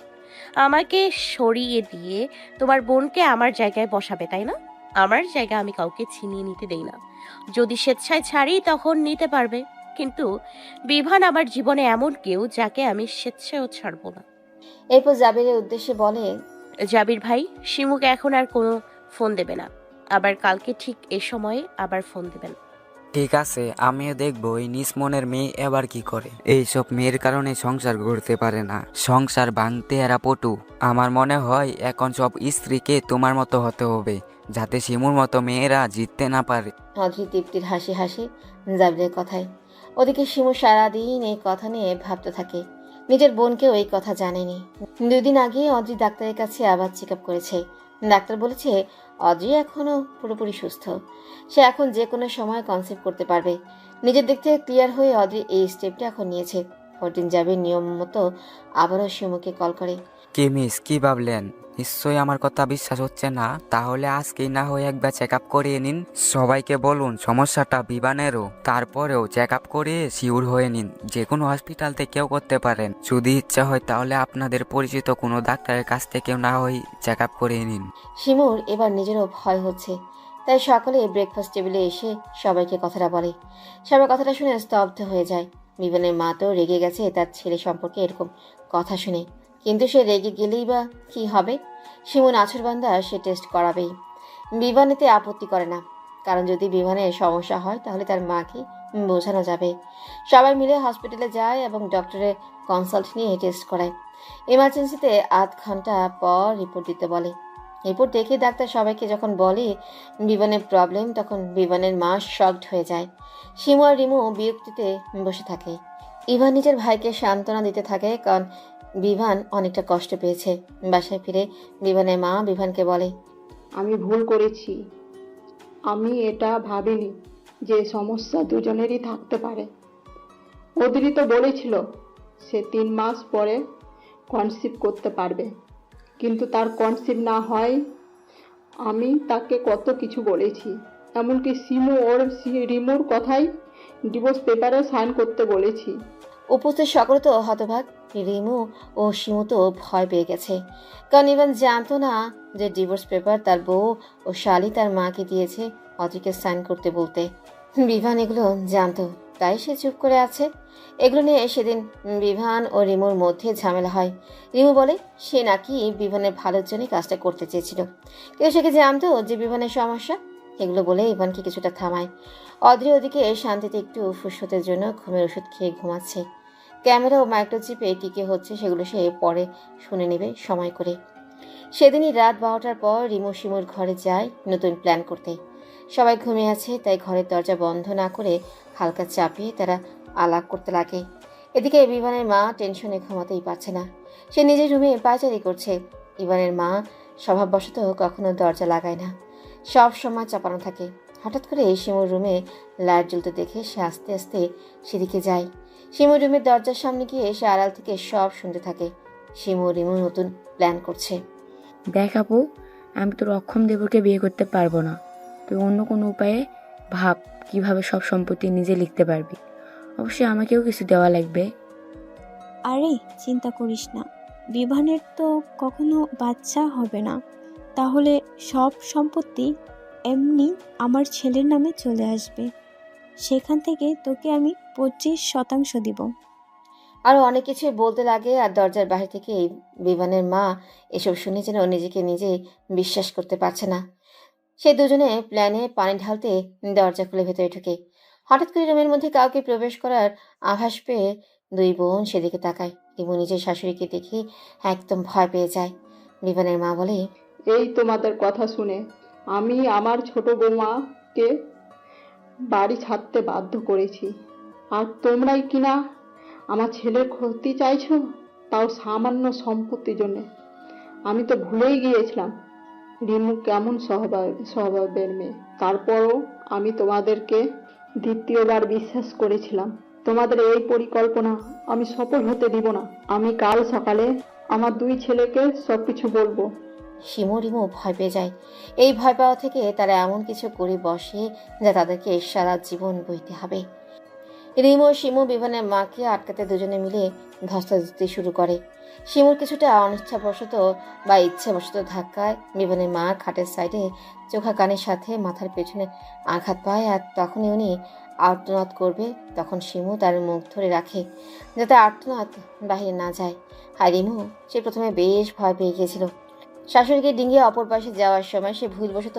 আমাকে সরিয়ে দিয়ে তোমার বোনকে আমার জায়গায় বসাবে তাই না? আমার জায়গা আমি কাউকে ছিনিয়ে নিতে দেই না। যদি স্বেচ্ছায় ছাড়ি তখন নিতে পারবে, কিন্তু বিভান আমার জীবনে এমন কেউ যাকে আমি স্বেচ্ছায়ও ছাড়বো না। এরপর জাবিরের উদ্দেশ্যে বলে, জাবির ভাই, শিমুকে এখন আর কোনো ফোন দেবে না, আবার কালকে ঠিক এ সময়ে আবার ফোন দেবেন। ঠিক আছে, আমিও দেখবো এই নিজ মনের মেয়ে এবার কি করে। এইসব মেয়ের কারণে সংসার গড়তে পারে না, সংসার ভাঙতে এরা পটু। আমার মনে হয় এখন সব স্ত্রীকে তোমার মতো হতে হবে, যাতে শিমুর মতো মেয়েরা জিততে না পারে। অদ্রি তৃপ্তির হাসি হাসি জাবিরের কথায়। ওদিকে শিমু সারাদিন এই কথা নিয়ে ভাবতে থাকে। নিজের বোনকেও এই কথা জানেনি। 2 দিন আগে অদ্রি ডাক্তারের কাছে আবার চেক আপ করেছে। ডাক্তার বলেছে অদ্রি এখনও পুরোপুরি সুস্থ, সে এখন যে কোনো সময় কনসিভ করতে পারবে। নিজের দিক থেকে ক্লিয়ার হয়ে অদ্রি এই স্টেপটা এখন নিয়েছে। পরদিন জাবির নিয়ম মতো আবারও শিমুকে কল করে। কি মিস, কি ভাবলেন? নিশ্চয়ই আমার কথা বিশ্বাস হচ্ছে না। তাহলে আজকেই না হয়ে একবার চেক আপ করিয়ে নিন। সবাইকে বলুন সমস্যাটা বিভানেরও। তারপরেও চেক আপ করিয়ে শিওর হয়ে নিন। যে কোনো হসপিটাল থেকেও করতে পারেন। যদি ইচ্ছা হয় তাহলে আপনাদের পরিচিত কোনো ডাক্তারের কাছ থেকেও না হয় চেক আপ করিয়ে নিন। শিমুর এবার নিজেরও ভয় হচ্ছে, তাই সকালে ব্রেকফাস্ট টেবিলে এসে সবাইকে কথাটা বলে। সবাই কথাটা শুনে স্তব্ধ হয়ে যায়। বিভানের মা তো রেগে গেছে তার ছেলে সম্পর্কে এরকম কথা শুনে, কিন্তু সে রেগে গেলেই বা কি হবে? শিমু নাছরবান্দা, সে টেস্ট করাবেই। বিভান এতে আপত্তি করে না, কারণ যদি বিভানের সমস্যা হয় তাহলে তার মাকে বোঝানো যাবে। সবাই মিলে হসপিটালে যায় এবং ডক্টরের কনসাল্ট নিয়ে টেস্ট করায়। এমার্জেন্সিতে আধ ঘন্টা পর রিপোর্ট দিতে বলে। রিপোর্ট দেখে ডাক্তার সবাইকে যখন বলে বিভানের প্রবলেম, তখন বিভানের মা শকড হয়ে যায়। শিমু আর রিমু বিরক্তিতে বসে থাকে। ইভান নিজের ভাইকে সান্ত্বনা দিতে থাকে, কারণ বিভান অনেকটা কষ্ট পেয়েছে। বাসায় ফিরে বিভানের মা বিভানকে বলে, আমি ভুল করেছি। আমি এটা ভাবিনি যে সমস্যা দুজনেরই থাকতে পারে। অদ্রি তো বলেছিল সে 3 মাস পরে কনসিভ করতে পারবে, কিন্তু তার কনসিভ না হয় আমি তাকে কত কিছু বলেছি। এমনকি শিমু ওর রিমুর কথাই ডিভোর্স পেপারে সাইন করতে বলেছি। উপস্থিত সকলে তো হতবাক। রিমু ও শিমু তো ভয় পেয়ে গেছে, কারণ ইভান জানতো না যে ডিভোর্স পেপার তার বউ ও শালি তার মাকে দিয়েছে অদ্রিকে সাইন করতে বলতে। বিভান এগুলো জানতো, তাই সে চুপ করে আছে। এগুলো নিয়ে সেদিন বিভান ও রিমুর মধ্যে ঝামেলা হয়। রিমু বলে সে নাকি বিভানের ভালোর জন্য কাজটা করতে চেয়েছিল, কিন্তু সে কি জানতো যে বিভানের সমস্যা? এগুলো বলে ইভানকে কিছুটা থামায়। অদ্রি ওদিকে শান্তিতে একটু ফুসতের জন্য ঘুমের ওষুধ খেয়ে ঘুমাচ্ছে। ক্যামেরা ও মাইক্রোচিপে টিকে হচ্ছে, সেগুলো সে পরে শুনে নেবে সময় করে। সেদিনই রাত 12টার পর রিমু শিমুর ঘরে যায় নতুন প্ল্যান করতে। সবাই ঘুমিয়ে আছে, তাই ঘরের দরজা বন্ধ না করে হালকা চাপিয়ে তারা আলাপ করতে লাগে। এদিকে বিভানের মা টেনশনে ঘুমাতেই পারছে না। সে নিজের রুমে পায়চারি করছে। ইভানের মা স্বভাববশত কখনো দরজা লাগায় না, সব সময় চাপানো থাকে। হঠাৎ করে শিমুর রুমে লাইট জ্বলতে দেখে সে আস্তে আস্তে সেদিকে যায়। শিমুর রুমের দরজার সামনে গিয়ে সে আড়াল থেকে সব শুনতে থাকে। শিমু রিমু নতুন প্ল্যান করছে। দেখ আপু, আমি তোর অক্ষম দেবরকে বিয়ে করতে পারবো না। তুই অন্য কোনো উপায়ে ভাব কিভাবে সব সম্পত্তি নিজে লিখতে পারবি। অবশ্যই আমাকেও কিছু দেওয়া লাগবে। আরে চিন্তা করিস না, বিভানের তো কখনো বাচ্চা হবে না, তাহলে সব সম্পত্তি এমনি আমার ছেলের নামে চলে আসবে। সেখান থেকে তোকে আমি 25% দিব। আরও অনেক কিছু বলতে লাগে, আর দরজার বাহির থেকে বিভানের মা এসব শুনে যেন নিজেকে নিজে বিশ্বাস করতে পারছে না। সে দুজনে প্ল্যানে পানি ঢালতে দরজা খুলে ভেতরে ঢুকে। হঠাৎ করে রুমের মধ্যে কাউকে প্রবেশ করার আভাস পেয়ে দুই বোন সেদিকে তাকায়। রিমু নিজের শাশুড়িকে দেখে একদম ভয় পেয়ে যায়। বিভানের মা বলে, এই তোমাদের কথা শুনে আমি আমার ছোট বৌমাকে বাড়ি ছাড়তে বাধ্য করেছি, আর তোমরাই কিনা আমার ছেলের ক্ষতি চাইছো, তাও সামান্য সম্পত্তির জন্যে। আমি তো ভুলেই গিয়েছিলাম রিমু কেমন স্বভাবের মেয়ে। তারপরও আমি তোমাদেরকে দ্বিতীয়বার বিশ্বাস করেছিলাম। তোমাদের এই পরিকল্পনা আমি সফল হতে দিব না। আমি কাল সকালে আমার 2 ছেলেকে সবকিছু বলবো। শিমু রিমু ভয় পেয়ে যায়। এই ভয় পাওয়া থেকে তারা এমন কিছু করে বসে যা তাদেরকে সারা জীবন বইতে হবে। রিমু ও শিমু বিভানের মাকে আটকাতে দুজনে মিলে ধস্তাধস্তি শুরু করে। শিমুর কিছুটা অনিচ্ছাবশত বা ইচ্ছাবশত ধাক্কায় বিভানের মা খাটের সাইডে চোখা কানের সাথে মাথার পেছনে আঘাত পায়, আর তখনই উনি আর্তনাদ করবে। তখন শিমু তার মুখ ধরে রাখে যাতে আর্তনাদ বাহিরে না যায়। আর রিমু, সে প্রথমে বেশ ভয় পেয়ে গিয়েছিল। শাশুড়িকে ডিঙিয়ে অপর পাশে যাওয়ার সময় সে ভুলবশত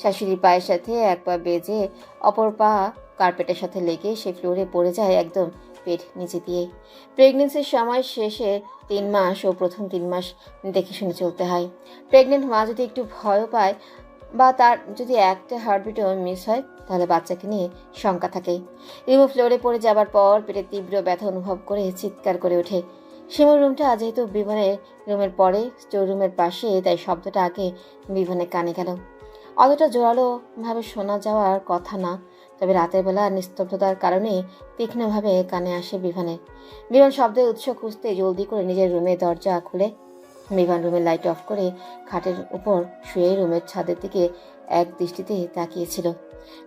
শাশুড়ির পায়ের সাথে এক পা বেজে অপর পা কার্পেটের সাথে লেগে সে ফ্লোরে পড়ে যায় একদম পেট নিচে দিয়ে। প্রেগনেন্সির সময় শেষে 3 মাস ও প্রথম 3 মাস দেখে শুনে চলতে হয়। প্রেগনেন্ট মা যদি একটু ভয়ও পায় বা তার যদি একটা হার্টবিটও মিস হয়, তাহলে বাচ্চাকে নিয়ে শঙ্কা থাকে। রিমু ফ্লোরে পড়ে যাবার পর পেটে তীব্র ব্যথা অনুভব করে চিৎকার করে ওঠে। শিমুর রুমটা যেহেতু বিমানের রুমের পরে স্টোর রুমের পাশে, তাই শব্দটা আগে বিমানের কানে গেল। অতটা জোরালোভাবে শোনা যাওয়ার কথা না, তবে রাতের বেলা নিস্তব্ধতার কারণে তীক্ষ্ণভাবে কানে আসে বিভানের। বিমান শব্দের উৎস খুঁজতে জলদি করে নিজের রুমের দরজা খুলে বিভান রুমের লাইট অফ করে খাটের উপর শুয়ে রুমের ছাদের দিকে এক দৃষ্টিতে তাকিয়েছিল।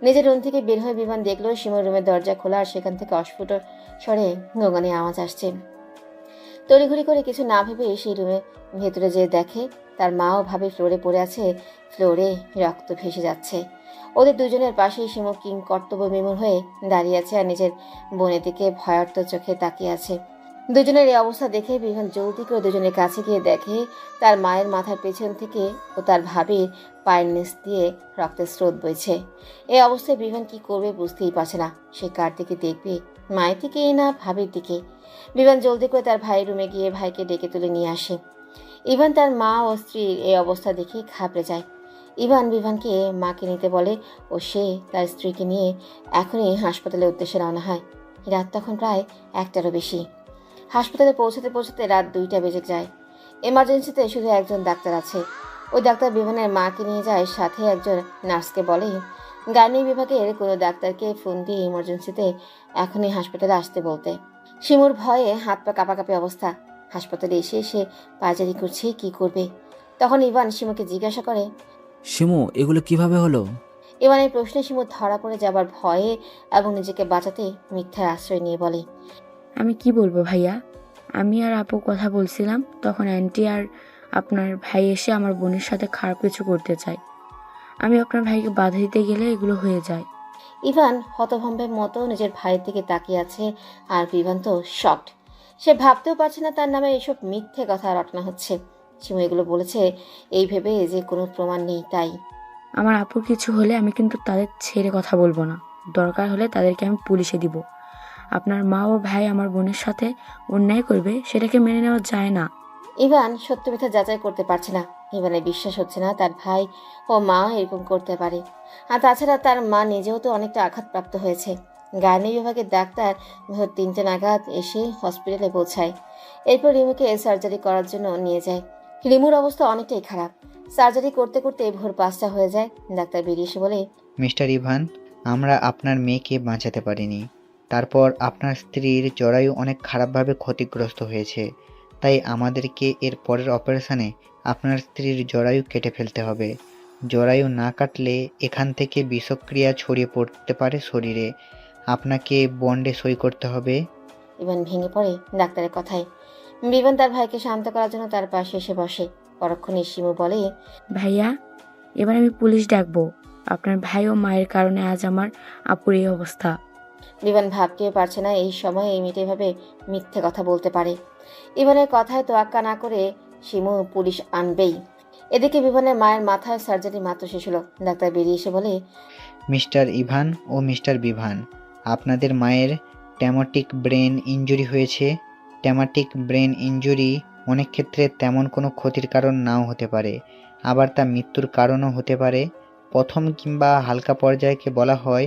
নিজের রুম থেকে বের হয়ে বিভান দেখলো শিমুর রুমের দরজা খোলা আর সেখান থেকে অস্ফুট স্বরে গোঙানি আওয়াজ আসছে। তড়িঘড়ি করে কিছু না ভেবে সেই রুমে ভেতরে যেয়ে দেখে তার মাও ভাবে ফ্লোরে পড়ে আছে, ফ্লোরে রক্ত ভেসে যাচ্ছে। ওদের দুজনের পাশেই শিমু কিং কর্তব্য বিমূঢ় হয়ে দাঁড়িয়ে আছে আর নিজের বোনের দিকে ভয়ার্ত চোখে তাকিয়ে আছে। দুজনের এই অবস্থা দেখে বিভান জলদি করে দুজনের কাছে গিয়ে দেখে তার মায়ের মাথার পেছন থেকে ও তার ভাবির পায়ের নিচ দিয়ে রক্তের স্রোত বইছে। এই অবস্থায় বিভান কি করবে বুঝতেই পারছে না। সে কার দিকে দেখবে, মায়ের দিকেই না ভাবির দিকে? বিভান জলদি করে তার ভাইয়ের রুমে গিয়ে ভাইকে ডেকে তুলে নিয়ে আসে। ইভান তার মা ও স্ত্রীর এই অবস্থা দেখে ঘাবড়ে যায়। ইভান বিভানকে মাকে নিতে বলে ও সে তার স্ত্রীকে নিয়ে এখনই হাসপাতালের উদ্দেশ্যে রওনা হয়। রাত তখন প্রায় 1টারও বেশি। হাসপাতালে পৌঁছাতে পৌঁছাতে রাত 2টা বেজে যায়। এমার্জেন্সিতে শুধু একজন ডাক্তার আছে। ওই ডাক্তার বিভানের মাকে নিয়ে যায়, সাথে একজন নার্সকে বলে গাইনি বিভাগের কোনো ডাক্তারকে ফোন দিয়ে ইমার্জেন্সিতে এখনই হাসপাতালে আসতে বলতে। শিমুর ভয়ে হাত পা কাঁপাকাঁপি অবস্থা। হাসপাতালে এসে সে পায়চারি করছে, কি করবে? তখন ইভান শিমুকে জিজ্ঞাসা করে, শিমু, এগুলো কিভাবে হলো? ইভানের প্রশ্নে শিমু ধরা পড়ে যাবার ভয়ে এবং নিজেকে বাঁচাতে মিথ্যার আশ্রয় নিয়ে বলে, আমি কি বলবো ভাইয়া, আমি আর আপু কথা বলছিলাম, তখন আন্টি আর আপনার ভাই এসে আমার বোনের সাথে খারাপ কিছু করতে চায়। আমি আপনার ভাইকে বাধা দিতে গেলে এগুলো হয়ে যায়। ইভান হতভম্বের মতো নিজের ভাইয়ের দিকে তাকিয়ে আছে আর বিভান তো শকড। সে ভাবতেও পারছে না তার নামে এসব মিথ্যে কথা রটনা হচ্ছে। শিমু এগুলো বলেছে এই ভেবে যে কোনো প্রমাণ নেই তাই। আমার আপুর কিছু হলে আমি কিন্তু তাদের ছেড়ে কথা বলবো না। দরকার হলে তাদেরকে আমি পুলিশে দিব। আপনার মা ও ভাই আমার বোনের সাথে অন্যায় করবে, সেটাকে মেনে নেওয়া যায় না। ইভান সত্য মিথ্যা যাচাই করতে পারছে না। ইভানের বিশ্বাস হচ্ছে না তার ভাই ও মা এরকম করতে পারে। আর তাছাড়া তার মা নিজেও তো অনেকটা আঘাতপ্রাপ্ত হয়েছে। গাইনি বিভাগের ডাক্তার ভোর 3টে নাগাদ এসে হসপিটালে পৌঁছায়। এরপর রিমুকে সার্জারি করার জন্য নিয়ে যায়। রিমুর অবস্থা অনেকটাই খারাপ। সার্জারি করতে করতে ভোর 5টা হয়ে যায়। ডাক্তার বেরিয়ে এসে বলে, মিস্টার ইভান, আমরা আপনার মেয়েকে বাঁচাতে পারিনি। তারপর আপনার স্ত্রীর জরায়ু অনেক খারাপভাবে ক্ষতিগ্রস্ত হয়েছে। তাই আমাদেরকে এর পরের অপারেশনে আপনার স্ত্রীর জরায়ু কেটে ফেলতে হবে। জরায়ু না কাটলে এখান থেকে বিষক্রিয়া ছড়িয়ে পড়তে পারে শরীরে। আপনাকে বন্ডে সই করতে হবে। ইভান ভেঙে পড়ে ডাক্তারের কথায়। বিভান তার ভাইকে শান্ত করার জন্য তার পাশে এসে বসে। পরক্ষণে শিমু বলে, ভাইয়া, এবার আমি পুলিশ ডাকবো। আপনার ভাই ও মায়ের কারণে আজ আমার আপুর এই অবস্থা। বিভান ভাবতেও পারছে না এই সময় এই মেয়েটা এভাবে মিথ্যে কথা বলতে পারে। ইভানের কথায় তোয়াক্কা না করে শিমু পুলিশ আনবেই। এদিকে বিভানের মায়ের মাথায় সার্জারি মাত্র শেষ হলো। ডাক্তার বেরিয়ে এসে বলে, মিস্টার ইভান ও মিস্টার বিভান, আপনাদের মায়ের ট্রমাটিক ব্রেন ইনজুরি হয়েছে। ট্রমাটিক ব্রেন ইনজুরি অনেক ক্ষেত্রে তেমন কোনো ক্ষতির কারণ নাও হতে পারে, আবার তা মৃত্যুর কারণও হতে পারে। প্রথম কিংবা হালকা পর্যায়কে বলা হয়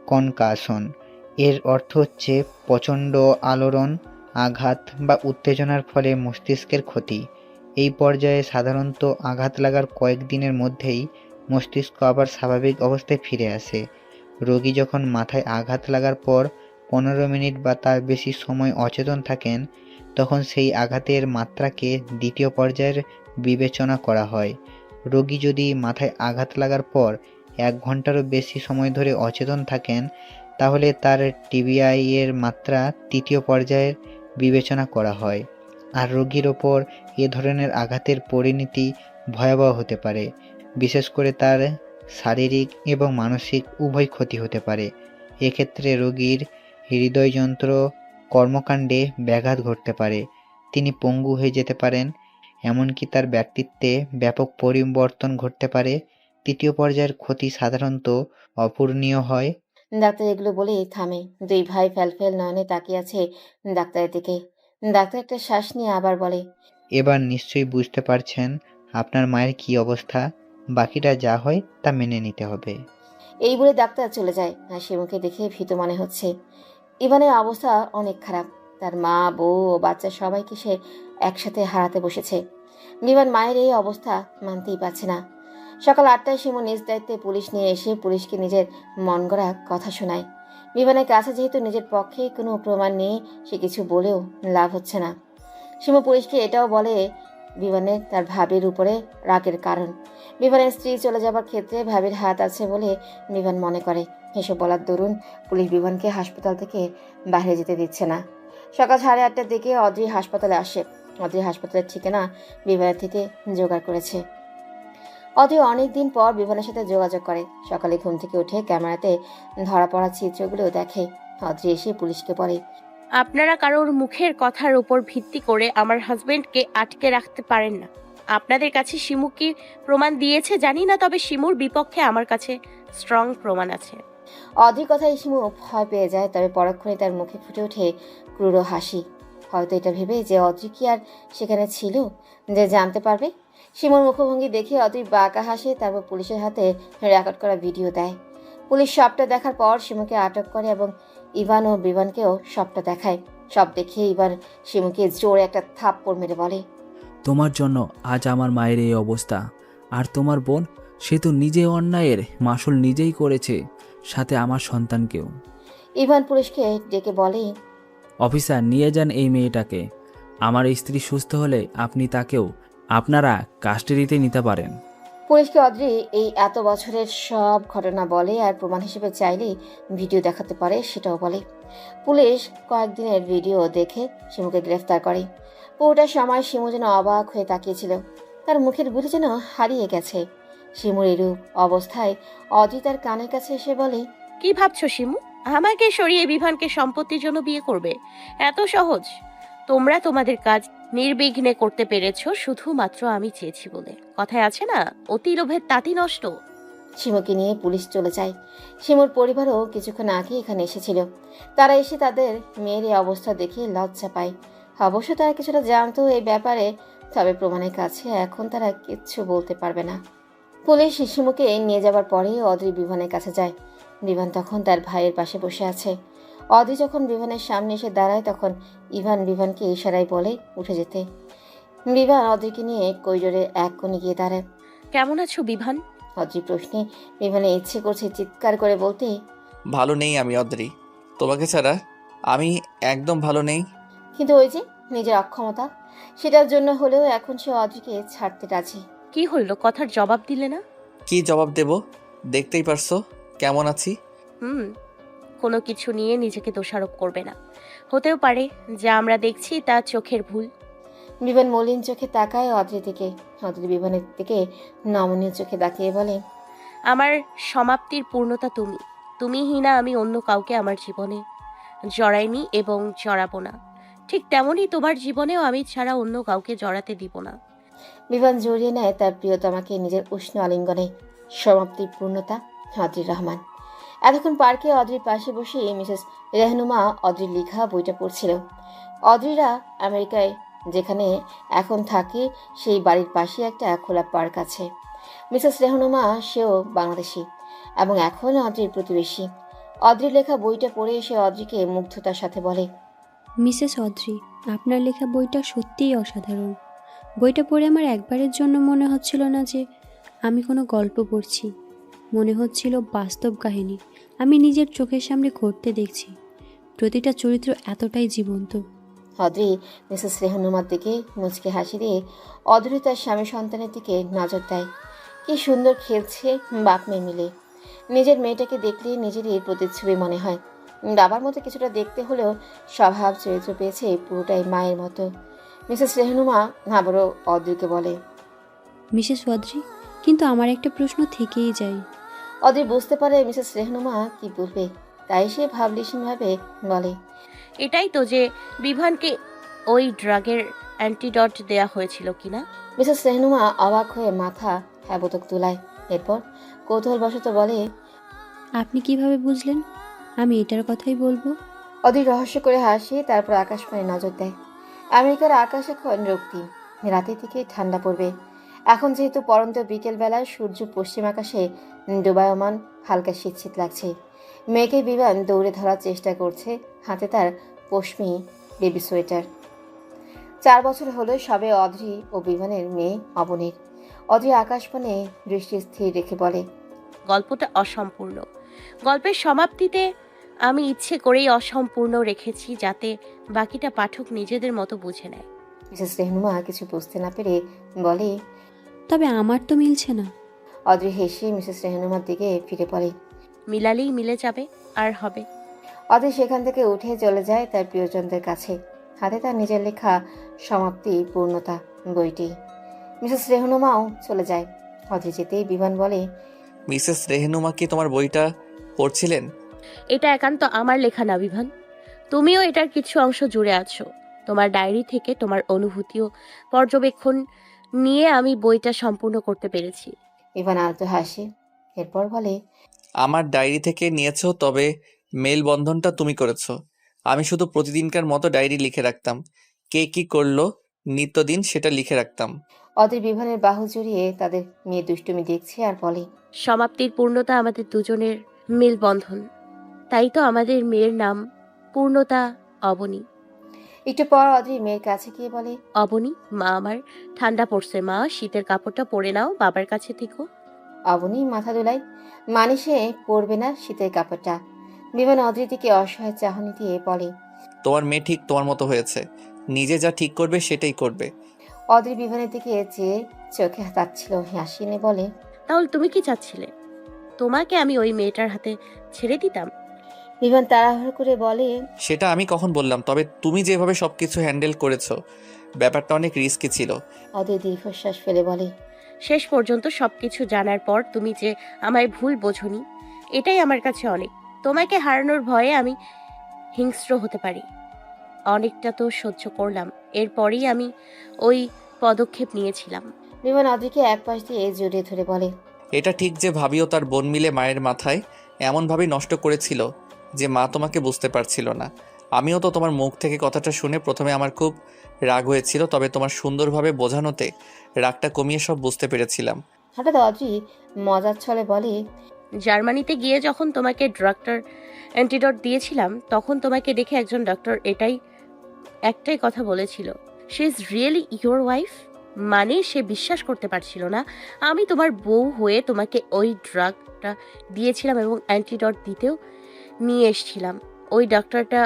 কনকাশন। এর অর্থ হচ্ছে প্রচণ্ড আলোড়ন, আঘাত বা উত্তেজনার ফলে মস্তিষ্কের ক্ষতি। এই পর্যায়ে সাধারণত আঘাত লাগার কয়েকদিনের মধ্যেই মস্তিষ্ক আবার স্বাভাবিক অবস্থায় ফিরে আসে। রোগী যখন মাথায় আঘাত লাগার পর 15 মিনিট বা তার বেশি সময় অচেতন থাকেন, তখন সেই আঘাতের মাত্রাকে দ্বিতীয় পর্যায়ের বিবেচনা করা হয়। রোগী যদি মাথায় আঘাত লাগার পর 1 ঘন্টারও বেশি সময় ধরে অচেতন থাকেন, তাহলে তার টিবিআই এর মাত্রা তৃতীয় পর্যায়ের বিবেচনা করা হয়। আর রোগীর ওপর এ ধরনের আঘাতের পরিণতি ভয়াবহ হতে পারে। বিশেষ করে তার শারীরিক এবং মানসিক উভয় ক্ষতি হতে পারে। এক্ষেত্রে রোগীর হৃদয়যন্ত্র কর্মকাণ্ডে ব্যাঘাত ঘটতে পারে, তিনি পঙ্গু হয়ে যেতে পারেন, এমনকি তার ব্যক্তিত্বে ব্যাপক পরিবর্তন ঘটতে পারে। তৃতীয় পর্যায়ের ক্ষতি সাধারণত অপূরণীয় হয়। ডাক্তার এগুলো বলে থামে। দুই ভাই ফ্যালফেল নয়নে তাকিয়ে আছে ডাক্তারের দিকে। ডাক্তার একটা শ্বাস নিয়ে আবার বলে, এবার নিশ্চয়ই বুঝতে পারছেন আপনার মায়ের কি অবস্থা। বাকিটা যা হয় তা মেনে নিতে হবে। এই বলে ডাক্তার চলে যায়। আর শিমুকে দেখে ভীত মনে হচ্ছে। ইভানের অবস্থা অনেক খারাপ। তার মা, বউ ও বাচ্চা সবাইকে সে একসাথে হারাতে বসেছে। বিভান মায়ের এই অবস্থা মানতেই পারছে না। সকাল 8টায় শিমু নিজ দায়িত্বে পুলিশ নিয়ে এসে পুলিশকে নিজের মন গড়া কথা শোনায়। বিভানের কাছে যেহেতু নিজের পক্ষে কোনো প্রমাণ নেই, সে কিছু বলেও লাভ হচ্ছে না। শিমু পুলিশকে এটাও বলে বিমানের তার ভাবির উপরে রাগের কারণ। বিমানের স্ত্রী চলে যাবার ক্ষেত্রে ভাবির হাত আছে বলে বিমান মনে করে। এসব বলার দরুন পুলিশ বিমানকে হাসপাতাল থেকে বাইরে যেতে দিচ্ছে না। সকাল 8:30টার দিকে অদ্রি হাসপাতালে আসে। অদ্রি হাসপাতালের ঠিকানা বিমানের থেকে জোগাড় করেছে। অদ্রি অনেকদিন পর বিমানের সাথে যোগাযোগ করে। সকালে ঘুম থেকে উঠে ক্যামেরাতে ধরা পড়া চিত্রগুলো দেখে। অদ্রি এসে পুলিশকে বলে, আপনারা কারোর মুখের কথার উপর ভিত্তি করে আমার হাজবেন্ডকে আটকে রাখতে পারেন না। আপনাদের কাছে শিমু কি প্রমাণ দিয়েছে জানি না, তবে শিমুর বিপক্ষে আমার কাছে স্ট্রং প্রমাণ আছে। অদ্রির কথায় শিমু ভয় পেয়ে যায়, তবে পরক্ষণে তার মুখে ফুটে ওঠে ক্রূর হাসি। হয়তো এটা ভেবে যে অদ্রি কি আর সেখানে ছিল যে জানতে পারবে। শিমুর মুখভঙ্গি দেখে অদ্রি বাঁকা হাসে, তারপর পুলিশের হাতে রেকর্ড করা ভিডিও দেয়। পুলিশ সবটা দেখার পর শিমুকে আটক করে এবং ইভান ও বিভানকেও সবটা দেখায়। সব দেখে ইভান শিমুকে জোরে একটা থাপ্পড় মেরে বলে, তোমার জন্য আজ আমার মায়ের এই অবস্থা। আর তোমার বোন, সে তো নিজে অন্যায়ের মাসুল নিজেই করেছে, সাথে আমার সন্তানকেও। ইভান পুলিশকে ডেকে বলে, অফিসার, নিয়ে যান এই মেয়েটাকে। আমার স্ত্রী সুস্থ হলে আপনি তাকেও আপনারা কাস্টাডিতে নিতে পারেন। পুলিশকে অদ্রি এই এত বছরের সব ঘটনা বলে, আর প্রমাণ হিসেবে চাইলেই ভিডিও দেখাতে পারে সেটাও বলে। পুলিশ কয়েকদিনের ভিডিও দেখে শিমুকে গ্রেফতার করে। পুরোটা সময় শিমু যেন অবাক হয়ে তাকিয়েছিল। তার মুখের গুলি যেন হারিয়ে গেছে। শিমুর এরূপ অবস্থায় অদ্রি তার কানের কাছে এসে বলে, কি ভাবছো শিমু? আমাকে সরিয়ে বিভানকে সম্পত্তির জন্য বিয়ে করবে? এত সহজ? তোমরা তোমাদের কাজ নির্বিঘ্নে করতে পেরেছো শুধুমাত্র আমি চেয়েছি বলে। কথায় আছে না, অতি লোভের তাঁতি নষ্ট। শিমুকে নিয়ে পুলিশ চলে যায়। শিমুর পরিবারও কিছুক্ষণ আগে এখানে এসেছিল। তারা এসে তাদের মেয়ের এই অবস্থা দেখে লজ্জা পায়। অবশ্য তারা কিছুটা জানতো এই ব্যাপারে, তবে প্রমাণের কাছে এখন তারা কিচ্ছু বলতে পারবে না। পুলিশ শিমুকে নিয়ে যাবার পরে অদ্রি বিভানের কাছে যায়। বিভান তখন তার ভাইয়ের পাশে বসে আছে। অদ্রি যখন বিভানের সামনে এসে দাঁড়ায় তখন ইভান বিভানকে ইশারায় বলে উঠে যেতে। বিভান অদ্রিকে নিয়ে করিডোরে এক কোণে গিয়ে দাঁড়ায়। কেমন আছো বিভান? অদ্রি প্রশ্নে বিভানে ইচ্ছে করছে চিৎকার করে বলতে, ভালো নেই আমি অদ্রি, তোমাকে ছাড়া আমি একদম ভালো নেই। কিন্তু ওই যে নিজের অক্ষমতা, সেটার জন্য হলেও এখন সে অদ্রিকে ছাড়তে রাজি। কি হইল, কথার জবাব দিলে না? কি জবাব দেব? দেখতেই পারছো কেমন আছি। কোনো কিছু নিয়ে নিজেকে দোষারোপ করবে না। হতেও পারে যা আমরা দেখছি তা চোখের ভুল। বিভান মলিন চোখে তাকায় অদ্রির দিকে। অদ্রি বিভানের দিকে নমনীয় চোখে তাকিয়ে বলে, আমার সমাপ্তির পূর্ণতা তুমি। তুমিই না আমি অন্য কাউকে আমার জীবনে জড়াইনি এবং জড়াবো না। ঠিক তেমনই তোমার জীবনেও আমি ছাড়া অন্য কাউকে জড়াতে দিব না। বিভান জড়িয়ে নেয় তার প্রিয়তমাকে নিজের উষ্ণ আলিঙ্গনে। সমাপ্তির পূর্ণতা অদ্রির রহমান। এতক্ষণ পার্কে অদ্রির পাশে বসে মিসেস রেহনুমা অদ্রির লেখা বইটা পড়ছিল। অদ্রিরা আমেরিকায় যেখানে এখন থাকে সেই বাড়ির পাশে একটা খোলা পার্ক আছে। মিসেস রেহনুমা সেও বাংলাদেশি এবং এখন অদ্রির প্রতিবেশী। অদ্রির লেখা বইটা পড়ে এসে অদ্রিকে মুগ্ধতার সাথে বলে, মিসেস অদ্রি, আপনার লেখা বইটা সত্যিই অসাধারণ। বইটা পড়ে আমার একবারের জন্য মনে হচ্ছিল না যে আমি কোনো গল্প পড়ছি। মনে হচ্ছিল বাস্তব কাহিনী আমি নিজের চোখের সামনে ঘটতে দেখছি। প্রতিটা চরিত্র এতটাই জীবন্ত। অদ্রি মিসেস রেহনুমার দিকে মুচকে হাসি দিয়ে অদ্রি তার স্বামী সন্তানের দিকে নজর দেয়। কি সুন্দর খেলছে বাপ মেয়ে মিলে। নিজের মেয়েটাকে দেখলে নিজেরই প্রতিচ্ছবি মনে হয়। বাবার মতো কিছুটা দেখতে হলেও স্বভাব চরিত্র পেয়েছে পুরোটাই মায়ের মতো। মিসেস রেহনুমা আবারও অদ্রিকে বলে, মিসেস অদ্রি, কিন্তু আমার একটা প্রশ্ন থেকেই যায়। অদ্রি বুঝতে পারে মিসেস রেহনুমা কি বলবে, তাই সে ভাবলেশীনভাবে বলে, এটাই তো যে বিভানকে ওই ড্রাগের অ্যান্টিডট দেয়া হয়েছিল কিনা? মিসেস রেহনুমা অবাক হয়ে মাথা হ্যাবতক তুলায়। এরপর কৌতূহলবশত বলে, আপনি কিভাবে বুঝলেন? আমি এটার কথাই বলবো। অধীর রহস্য করে হাসি, তারপর আকাশপানে নজর দেয়। আমেরিকার আকাশ এখন রক্তিম, রাতের দিকে ঠান্ডা পড়বে। এখন যেহেতু পরন্ত বিকেলবেলায় সূর্য পশ্চিম আকাশে ডোবায়মান, হালকা শীত শীত লাগছে। মেয়েকে বিমান দৌড়ে ধরার চেষ্টা করছে, হাতে তার পশমি বেবি সোয়েটার। 4 বছর হলো সবে অদ্রি ও বিমানের মেয়ে অবনীর। অদ্রি আকাশপানে দৃষ্টি স্থির রেখে বলে, গল্পটা অসম্পূর্ণ। গল্পের সমাপ্তিতে আমি ইচ্ছে করেই অসম্পূর্ণ রেখেছি যাতে বাকিটা পাঠক নিজেদের মতো বুঝে নেয়। মিসেস রেহনুমা কিছু বুঝতে না পেরে বলে, তবে আমার তো মিলছে না। অদ্রি হেসে মিসেস রেহনুমার দিকে ফিরে পড়ে। মিলালেই মিলে যাবে আর হবে। অদ্রি সেখান থেকে উঠে চলে যায় তার প্রিয়জনদের কাছে, হাতে তার নিজের লেখা সমাপ্তি পূর্ণতা বইটি। মিসেস রেহনুমাও চলে যায়। অদ্রি যেতেই বিভান বলে, মিসেস রেহনুমা কি তোমার বইটা পড়ছিলেন? এটা একান্ত আমার লেখা না বিভান, তুমিও এটার কিছু অংশ জুড়ে আছো। তোমার ডায়েরি থেকে তোমার অনুভূতি ও পর্যবেক্ষণ নিয়ে আমি বইটা সম্পূর্ণ করতে পেরেছি। বিভান আলতো হাসে, এরপর বলে, আমার ডায়েরি থেকে নিয়েছো, তবে মেলবন্ধনটা তুমি করেছো। আমি শুধু প্রতিদিনকার মতো ডায়েরি লিখে রাখতাম, কে কি করলো নিত্যদিন সেটা লিখে রাখতাম। অদ্রি বিভানের বাহু জড়িয়ে তাদের মেয়ে দুষ্টুমি দেখছে আর বলে, সমাপ্তির পূর্ণতা আমাদের দুজনের মেলবন্ধন, তাই তো আমাদের মেয়ের নাম পূর্ণতা অবনী। একটু পর অদ্রি মেয়ের কাছে গিয়ে বলে, অবনী, মা আমার ঠান্ডা পড়ছে, মা শীতের কাপড়টা পরে নাও, বাবার কাছে থেকো। অবনী মাথা দোলায়, মানে সে পরবে না শীতের কাপড়টা। বিমান অদ্রির দিকে অসহায় চাহনি দিয়ে বলে, তোমার মেয়ে ঠিক তোমার মতো হয়েছে, নিজে যা ঠিক করবে সেটাই করবে। অদ্রি বিমানের দিকে চেয়ে চোখে তাচ্ছিল হাসি এনে বলে, তাহলে তুমি কি চাচ্ছিলে? তোমাকে আমি ওই মেয়েটার হাতে ছেড়ে দিতাম? বিমান তাড়াহুড়ো করে বলে, সেটা আমি কখন বললাম, তবে তুমি যেভাবে সবকিছু হ্যান্ডেল করেছো ব্যাপারটা অনেক রিস্কি ছিল। অদ্রি দীর্ঘশ্বাস ফেলে বলে, শেষ পর্যন্ত সবকিছু জানার পর তুমি যে আমায় ভুল বোঝনি, এটাই আমার কাছে অনেক। তোমাকে হারানোর ভয়ে আমি হিংস্র হতে পারি, অনেকটা তো সহ্য করলাম, এরপরেই আমি ওই পদক্ষেপ নিয়েছিলাম। বিমান অদ্রিকে এক পাশ দিয়ে জড়িয়ে ধরে বলে, এটা ঠিক যে ভাবিও তার বোন মিলে মায়ের মাথায় এমনভাবে নষ্ট করেছিল যে মা তোমাকে বুঝতে পারছিল না। আমিও তো তোমার মুখ থেকে কথাটা শুনে প্রথমে আমার খুব রাগ হয়েছিল, তবে তোমার সুন্দরভাবে বোঝানোতে রাগটা কমিয়ে সব বুঝতে পেরেছিলাম। হঠাৎ অদ্রি মজার ছলে বলে, জার্মানিতে গিয়ে যখন তোমাকে ডক্টর অ্যান্টিডট দিয়েছিলাম, তখন তোমাকে দেখে একজন ডক্টর একটাই কথা বলেছিল, she is really your wife. মানে সে বিশ্বাস করতে পারছিল না আমি তোমার বউ হয়ে তোমাকে ওই ড্রাগটা দিয়েছিলাম এবং অ্যান্টিডট দিতেও নিয়ে এসেছিলাম। ওই ডক্টরটা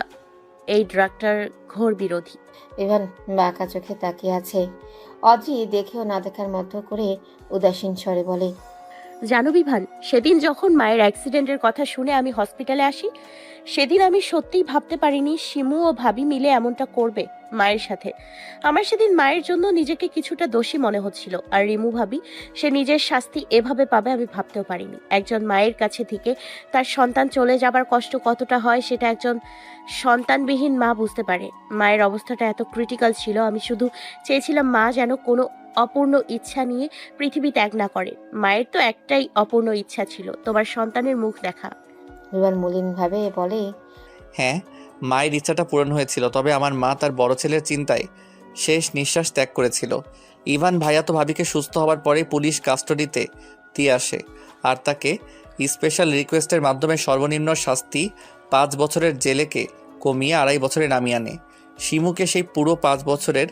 এই ড্রাগটার ঘোর বিরোধী। বিমান বাঁকা চোখে তাকিয়ে আছে। অদ্রি দেখেও না দেখার মতো করে উদাসীন স্বরে বলে, জানো বিভান, সেদিন যখন মায়ের অ্যাক্সিডেন্টের কথা শুনে আমি হসপিটালে আসি, সেদিন আমি সত্যিই ভাবতে পারিনি শিমু ও ভাবি মিলে এমনটা করবে মায়ের সাথে। আমার সেদিন মায়ের জন্য নিজেকে কিছুটা দোষী মনে হচ্ছিল, আর রিমু ভাবি সে নিজের শাস্তি এভাবে পাবে আমি ভাবতেও পারিনি। একজন মায়ের কাছে থেকে তার সন্তান চলে যাবার কষ্ট কতটা হয় সেটা একজন সন্তানবিহীন মা বুঝতে পারে। মায়ের অবস্থাটা এত ক্রিটিক্যাল ছিল, আমি শুধু চেয়েছিলাম মা যেন কোনো অপূর্ণ ইচ্ছা নিয়ে পৃথিবী ত্যাগ না করে। মায়ের তো একটাই অপূর্ণ ইচ্ছা ছিল, তোমার সন্তানের মুখ দেখা। বিমান মলিনভাবে বলে, হ্যাঁ, মায়ের ইচ্ছাটা পূরণ হয়েছিল, তবে আমার মা তার বড় ছেলের চিন্তায় শেষ নিঃশ্বাস ত্যাগ করেছিল। ইভান ভাইয়া তো ভাবিকে সুস্থ হওয়ার পরে পুলিশ কাস্টাডিতে দিয়ে আসে, আর তাকে স্পেশাল রিকোয়েস্টের মাধ্যমে সর্বনিম্ন শাস্তি 5 বছরের জেলেকে কমিয়ে 2.5 বছরে নামিয়ে আনে। শিমুকে সেই পুরো 5 বছরের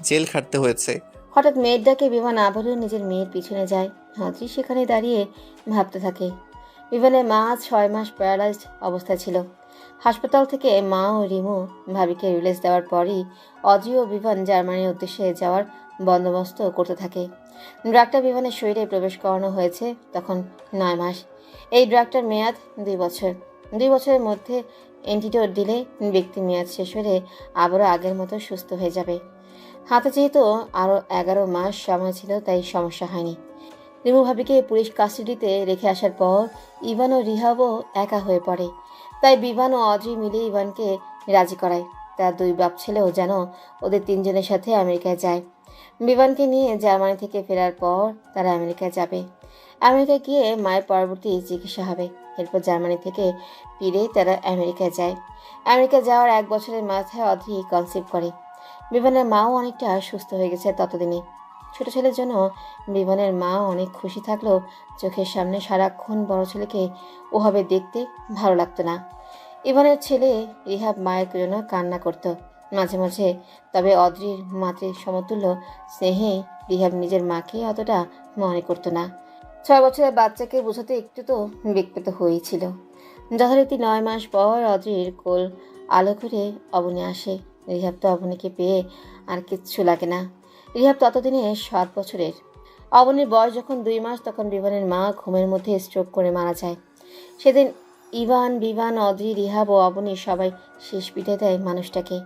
জেল খাটতে হয়েছে। হঠাৎ মেয়ের ডাকে বিমান আবারও নিজের মেয়ের পিছনে যায়। অদ্রি সেখানে দাঁড়িয়ে ভাবতে থাকে। বিমানের মা 6 মাস প্যারালাইজড অবস্থায় ছিল। হাসপাতাল থেকে মা ও রিমু ভাবিকে রিলিজ দেওয়ার পরই অদ্রি ও বিমান জার্মানির উদ্দেশ্যে যাওয়ার বন্দোবস্ত করতে থাকে। ড্রাগটা বিমানের শরীরে প্রবেশ করানো হয়েছে তখন 9 মাস। এই ড্রাগটার মেয়াদ 2 বছর। 2 বছরের মধ্যে অ্যান্টিডোট দিলে ব্যক্তি মেয়াদ শেষ হলে আবারও আগের মতো সুস্থ হয়ে যাবে। হাতে যেহেতু আরও 11 মাস সময় ছিল, তাই সমস্যা হয়নি। রিমু ভাবিকে পুলিশ কাস্টাডিতে রেখে আসার পর ইভান ও রিহাবও একা হয়ে পড়ে। তাই বিভান ও অদ্রি মিলে ইভানকে রাজি করায় তার 2 বাপ ছেলেও যেন ওদের 3 জনের সাথে আমেরিকায় যায়। বিভানকে নিয়ে জার্মানি থেকে ফেরার পর তারা আমেরিকায় যাবে। আমেরিকায় গিয়ে মায়ের পরবর্তী চিকিৎসা হবে। এরপর জার্মানি থেকে ফিরে তারা আমেরিকায় যায়। আমেরিকা যাওয়ার 1 বছরের মাথায় অদ্রি কনসিভ করে। বিমানের মাও অনেকটা সুস্থ হয়ে গেছে ততদিনে। ছোট ছেলের জন্য বিমানের মা অনেক খুশি থাকলেও চোখের সামনে সারাক্ষণ বড় ছেলেকে ওভাবে দেখতে ভালো লাগতো না। ইভানের ছেলে রিহাব মায়ের জন্য কান্না করত মাঝে মাঝে, তবে অদ্রির মাতৃ সমতুল্য স্নেহে রিহাব নিজের মাকে অতটা মনে করতো না। 6 বছরের বাচ্চাকে বোঝাতে একটু তো বিকৃত হয়েছিল। যথারীতি 9 মাস পর অদ্রির কোল আলো করে অবনী আসে। রিহাব তো অবনীকে পেয়ে আর কিচ্ছু লাগে না। রিহাব ততদিনে 7 বছরের। অবনীর বয়স যখন 2 মাস, তখন বিভানের মা ঘুমের মধ্যে স্ট্রোক করে মারা যায়। সেদিন ইভান, বিভান, অদ্রি, রিহাব ও অবনী সবাই শেষ বিদায় দেয় মানুষটাকে।